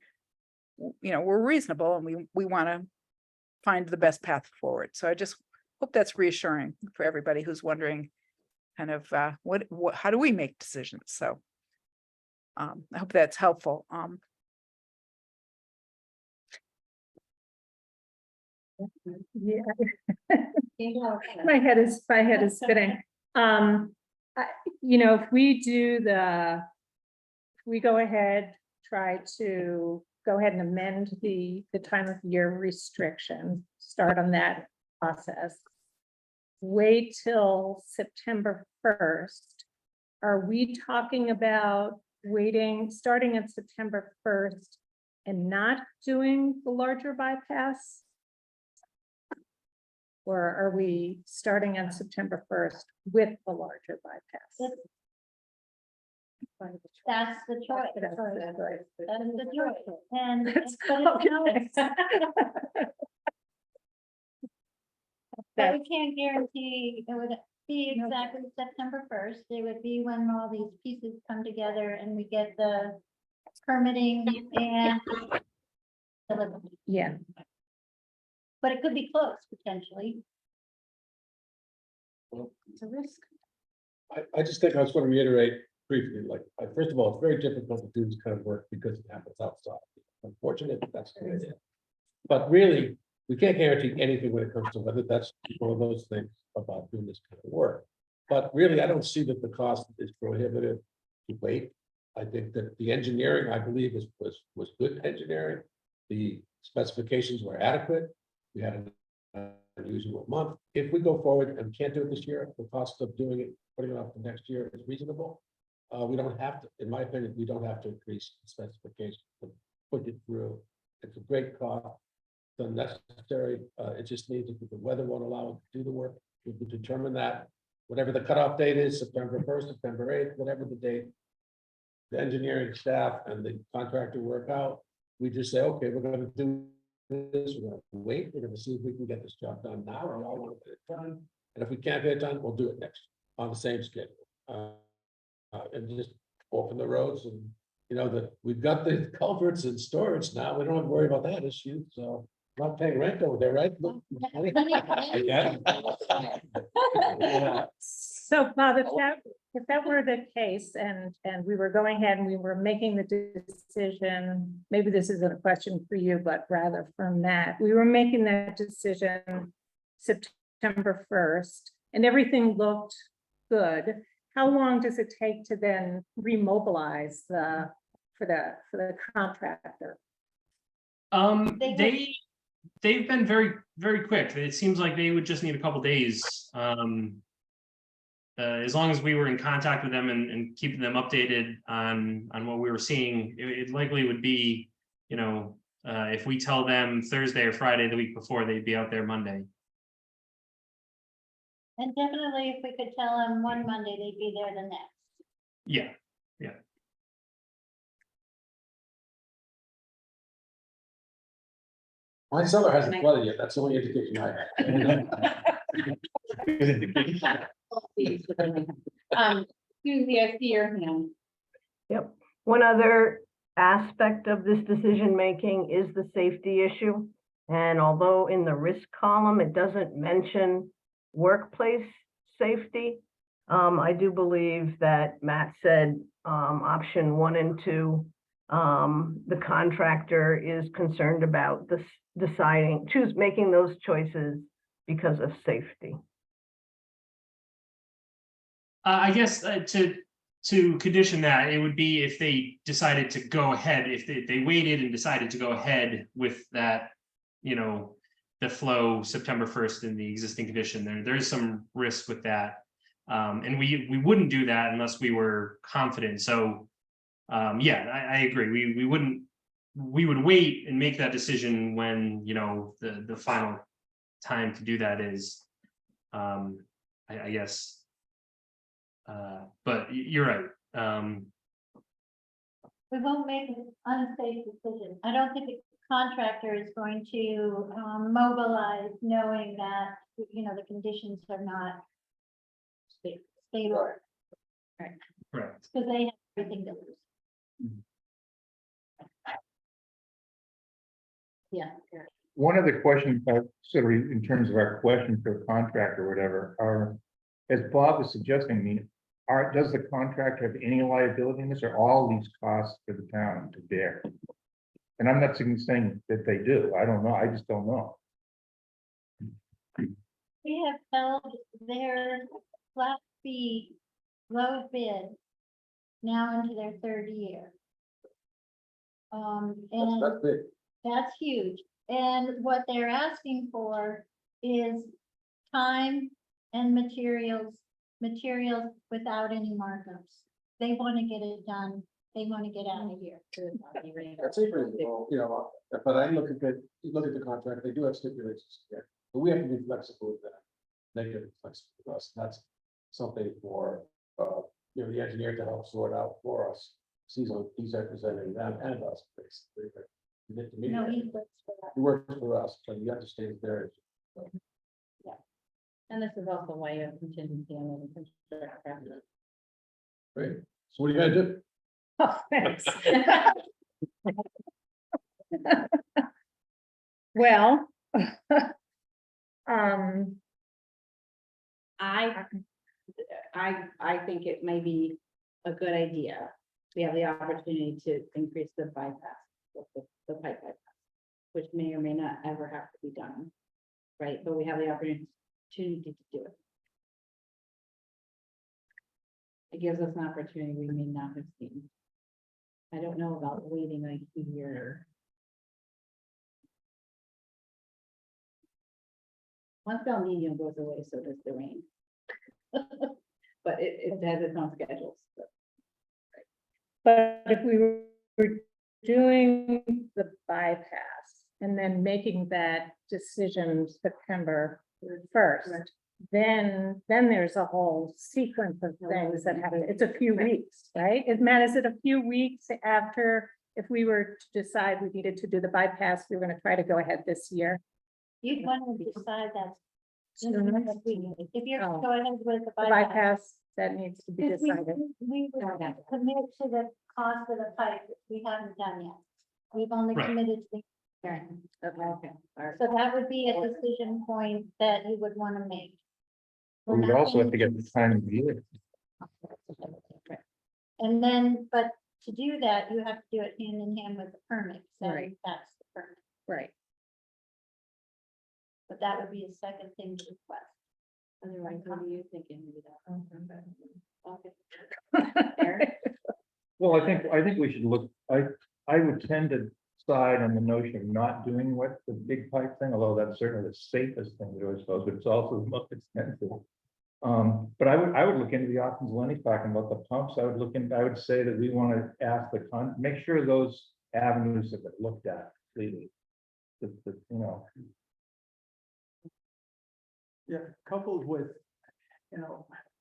reasonable and we want to find the best path forward. So I just hope that's reassuring for everybody who's wondering kind of how do we make decisions? So I hope that's helpful. Yeah. My head is spinning. If we go ahead, try to go ahead and amend the time of year restriction, start on that process. Wait till September 1st. Are we talking about starting on September 1st and not doing the larger bypass? Or are we starting on September 1st with the larger bypass? That's the choice. That is the choice. And but we can't guarantee it would be exactly September 1st. It would be when all these pieces come together and we get the permitting and Yeah. but it could be close potentially. It's a risk. I just think I just want to reiterate briefly, first of all, it's very difficult to do this kind of work because it happens outside. Unfortunately, that's the way it is. But really, we can't guarantee anything when it comes to whether that's one of those things about doing this kind of work. But really, I don't see that the cost is prohibitive to wait. I think that the engineering, I believe, was good engineering. The specifications were adequate. We had an unusual month. If we go forward and can't do it this year, the cost of doing it, putting it off to next year is reasonable. We don't have to, in my opinion, we don't have to increase the specifications to put it through. It's a great cost, it's unnecessary. It just means if the weather won't allow us to do the work, we can determine that. Whatever the cutoff date is, September 1st, September 8th, whatever the date. The engineering staff and the contractor work out. We just say, okay, we're gonna do this, we're gonna wait, we're gonna see if we can get this job done now, we all want to get it done. And if we can't get it done, we'll do it next, on the same schedule. And just open the roads and, you know, that we've got the culverts in storage now, we don't have to worry about that issue, so. I'm not paying rent over there, right? So Bob, if that were the case and we were going ahead and we were making the decision, maybe this isn't a question for you, but rather for Matt, we were making that decision September 1st and everything looked good. How long does it take to then remobilize for the contractor? They've been very, very quick. It seems like they would just need a couple days. As long as we were in contact with them and keeping them updated on what we were seeing, it likely would be, you know, if we tell them Thursday or Friday the week before, they'd be out there Monday. And definitely if we could tell them one Monday, they'd be there the next. Yeah. My cellar hasn't flooded yet, that's the only indication I have. Susie, I see your hand. Yep. One other aspect of this decision-making is the safety issue. And although in the risk column, it doesn't mention workplace safety, I do believe that Matt said option 1 and 2, the contractor is concerned about this making those choices because of safety. I guess to condition that, it would be if they decided to go ahead, if they waited and decided to go ahead with that, you know, the flow September 1st in the existing condition. There's some risk with that. And we wouldn't do that unless we were confident. So yeah, I agree. We would wait and make that decision when, you know, the final time to do that is, I guess. But you're right. We won't make an unsafe decision. I don't think the contractor is going to mobilize knowing that, you know, the conditions are not stable. Right. Because they have everything to lose. Yeah. One of the questions, sort of in terms of our question for the contract or whatever, as Bob is suggesting, I mean, does the contract have any liability in this, or all these costs for the town to bear? And I'm not saying that they do. I don't know. I just don't know. We have held their flat fee low bid now into their 3rd year. And That's big. that's huge. And what they're asking for is time and materials without any markups. They want to get it done. They want to get out of here. That's reasonable, you know, but I look at the contract, they do have stipulations here, but we have to be flexible with that. They can be flexible with us. That's something for, you know, the engineer to help sort out for us. He's representing them and us, basically. No, he works for that. He works for us, but you understand there. And this is also why you have contingency on the construction. Great. So what are you gonna do? Oh, thanks. Well, I think it may be a good idea. We have the opportunity to increase the bypass, the pipe bypass, which may or may not ever have to be done. Right, but we have the opportunity to do it. It gives us an opportunity we may not have seen. I don't know about waiting like a year. Once El Nino goes away, so does the rain. But it has its own schedules. But if we were doing the bypass and then making that decision September 1st, then there's a whole sequence of things that happen. It's a few weeks, right? Matt, is it a few weeks after, if we were to decide we needed to do the bypass, we were gonna try to go ahead this year? You'd want to decide that. Sooner? If you're Oh. going ahead with the The bypass. bypass, that needs to be If we, decided. we would commit to the cost of the pipe, which we haven't done yet. We've only Right. committed to the engineering. Okay, all right. So that would be a decision point that you would want to make. We're We'd not also have going to get the time of year. And then, but to do that, you have to do it hand in hand with the permit, so Right. that's the permit, Right. but that would be a second thing to request. Otherwise, what are you thinking? Rita? Okay. Eric? Well, I think we should look, I would tend to side on the notion of not doing what the big pipe thing, although that's certainly the safest thing to do, I suppose, but it's also the most expensive. But I would look into the options Lenny's talking about, the pumps. I would say that we want to ask make sure those avenues have been looked at completely. Yeah, coupled with,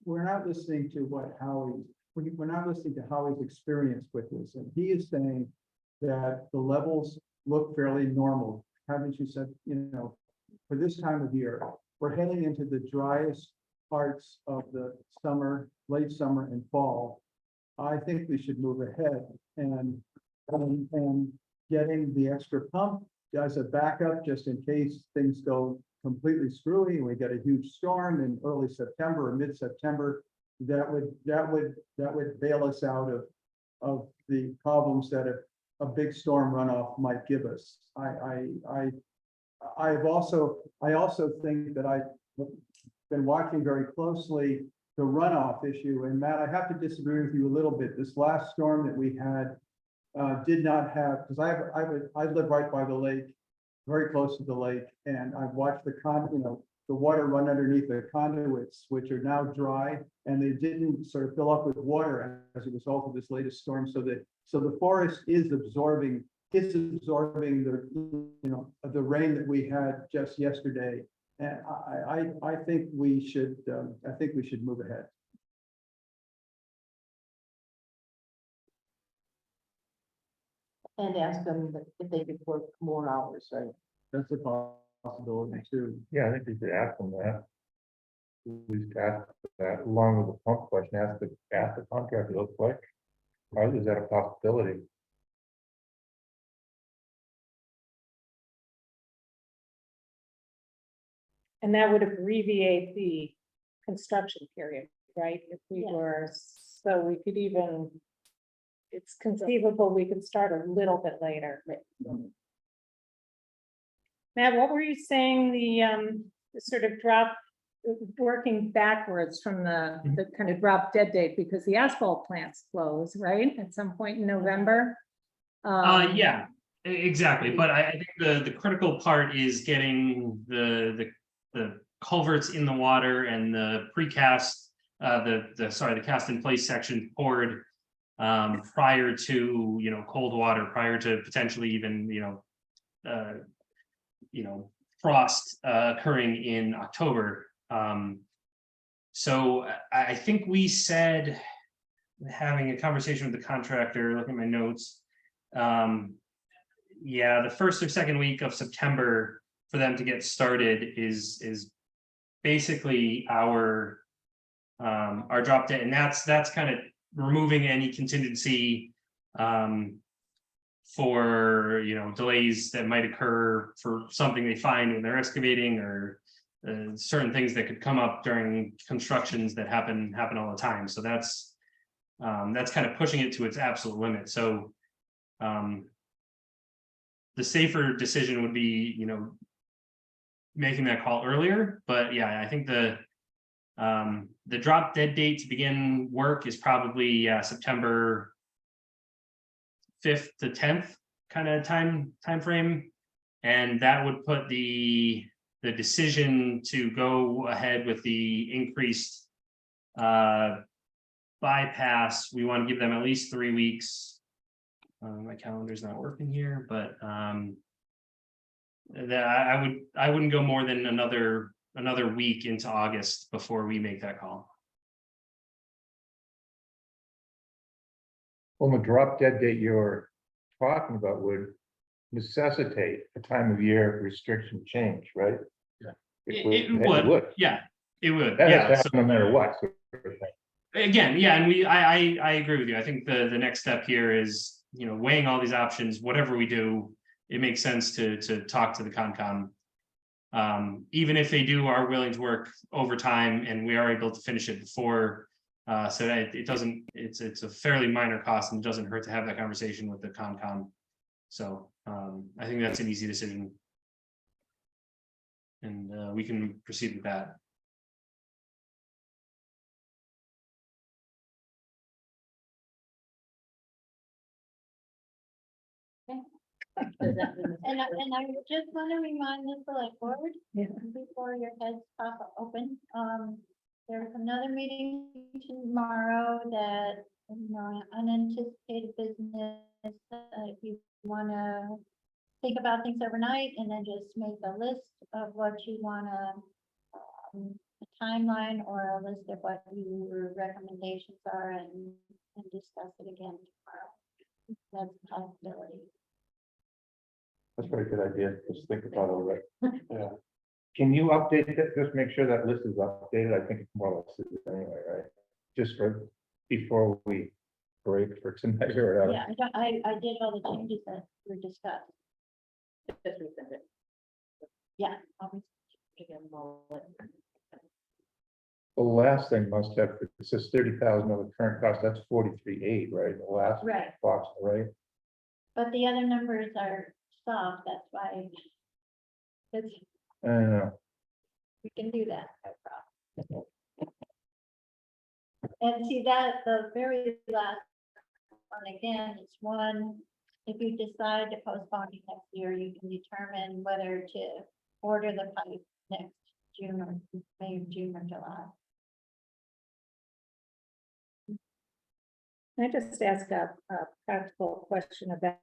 we're not listening to what we're not listening to Howie's experience with this, and he is saying that the levels look fairly normal. Haven't you said, for this time of year, we're heading into the driest parts of the summer, late summer and fall. I think we should move ahead and getting the extra pump as a backup, just in case things go completely screwy and we get a huge storm in early September or mid-September, that would bail us out of the problems that a big storm runoff might give us. I also think that I've been watching very closely the runoff issue, and Matt, I have to disagree with you a little bit. This last storm that we had did not have, because I live right by the lake, very close to the lake, and I've watched the water run underneath the conduits, which are now dry, and they didn't sort of fill up with water as a result of this latest storm. So the forest is absorbing the the rain that we had just yesterday. And I think we should move ahead. And ask them if they could work more hours, right? That's a possibility too. Yeah, I think we should ask them that. We should ask that along with the pump question, ask the contractor real quick. Or is that a possibility? And that would abbreviate the construction period, right? If we Yes. were, so we could even, it's conceivable we could start a little bit later. Matt, what were you saying, the sort of drop, working backwards from the kind of drop dead date, because the asphalt plants close, right? At some point in November? Yeah, exactly. But I think the critical part is getting the culverts in the water and the precast, the cast in place section poured prior to, cold water, prior to potentially even, frost occurring in October. So I think we said, having a conversation with the contractor, looking at my notes. Yeah, the first or second week of September for them to get started is basically our drop dead, and that's kind of removing any contingency for delays that might occur for something they find when they're excavating, or certain things that could come up during constructions that happen all the time. So that's kind of pushing it to its absolute limit. So the safer decision would be, making that call earlier. But yeah, I think the drop dead date to begin work is probably September 5th to 10th kind of time frame, and that would put the the decision to go ahead with the increased bypass, we want to give them at least 3 weeks. My calendar's not working here, but that I wouldn't go more than another week into August before we make that call. Well, the drop dead date you're talking about would necessitate a time of year restriction change, right? Yeah. It would, yeah, it would, That yeah. has to happen no matter what. sort of thing. Again, yeah, and I agree with you. I think the next step here is, weighing all these options, whatever we do, it makes sense to talk to the Concom. Even if they are willing to work overtime and we are able to finish it before, so that it's a fairly minor cost and it doesn't hurt to have that conversation with the Concom. So I think that's an easy decision. And we can proceed with that. And I just want to remind the select board, before your heads pop open, there's another meeting tomorrow that, unanticipated business. If you want to think about things overnight and then just make a list of what you want to, a timeline or a list of what your recommendations are and discuss it again tomorrow. That's a possibility. That's a very good idea. Just think about it. Right? Yeah. Can you update it? Just make sure that list is updated. I think it's more or less is anyway, right? Just for before we break for tonight or whatever. Yeah, I did all the changes that were discussed. Just resend it. Yeah. I'll be- Again, mull it. The last thing must have, it says 30,000 of the current cost, that's 43.8, right? The last Right, box, right? but the other numbers are soft, that's why. It's, I don't know. we can do that, no problem. And see that, the very last one, again, it's one, if you decide to postpone it next year, you can determine whether to order the pipe next June or May, June or July. Can I just ask a practical question about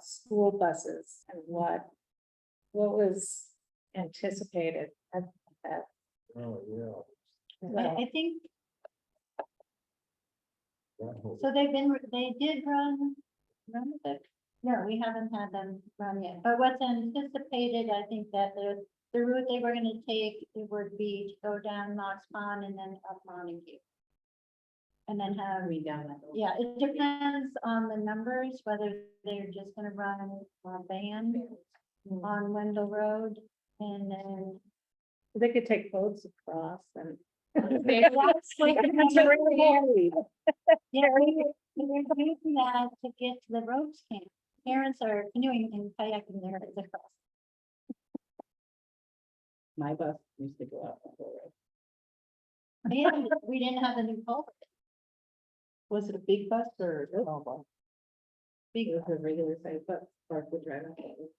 school buses and what was anticipated at that? Oh, I think, yeah. so they did run it? No, we haven't had them run yet, but what's anticipated, I think that the route they were gonna take, it would be to go down Knox Pond and then up Montague. And then have, Read down that. little- yeah, it depends on the numbers, whether they're just gonna run a band on Wendell Road and then. They could take boats across and. Yeah, we're using that to get to the ropes camp. Parents are canoeing and kayaking there as a cross. My bus used to go out that whole road. And we didn't have the new culvert. Was it a big bus or a small bus? Big It was a regular size bus, park would drive it.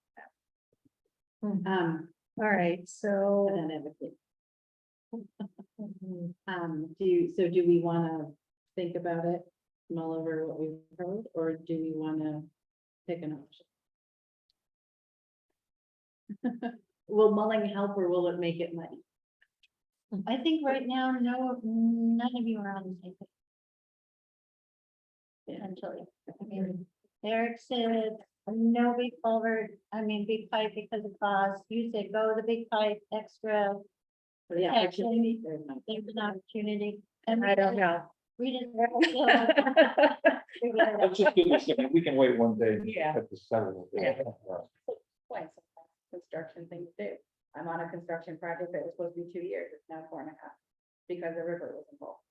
All right, so. And then everything. Do we wanna think about it, mull over what we've heard, or do we wanna pick an option? Will mulling help or will it make it muddy? I think right now, none of you are on the same page. Until, I mean, Eric said, no big culvert, big pipe because of cost. You said go the big pipe, extra, For the opportunity, there's no- there's an opportunity. And I don't know. We didn't. Let's just do this. I mean, we can wait one day. and Yeah. Have to settle it. Yeah. Twice, construction things do. I'm on a construction project that was supposed to be 2 years, it's now 4.5, because the river was involved.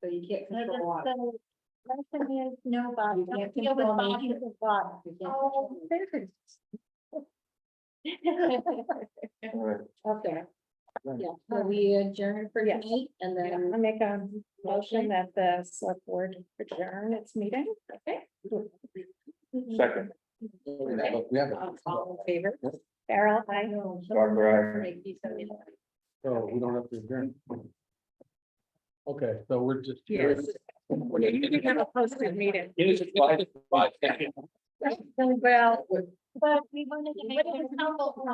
So you can't control water. Lesson is no body. You can't Deal with control bodies nature. of water. You can't Oh, control there's. All right. Okay. Yeah, so we adjourn for Yes. tonight and I then, make a motion that the select board adjourn its meeting. Okay. Second. We have a- All in favor? Farrell, I. Dr. So we don't have to adjourn. Okay, so we're just. Yes. You can have a posted meeting. Bye. Well. But we wanted to make it a couple.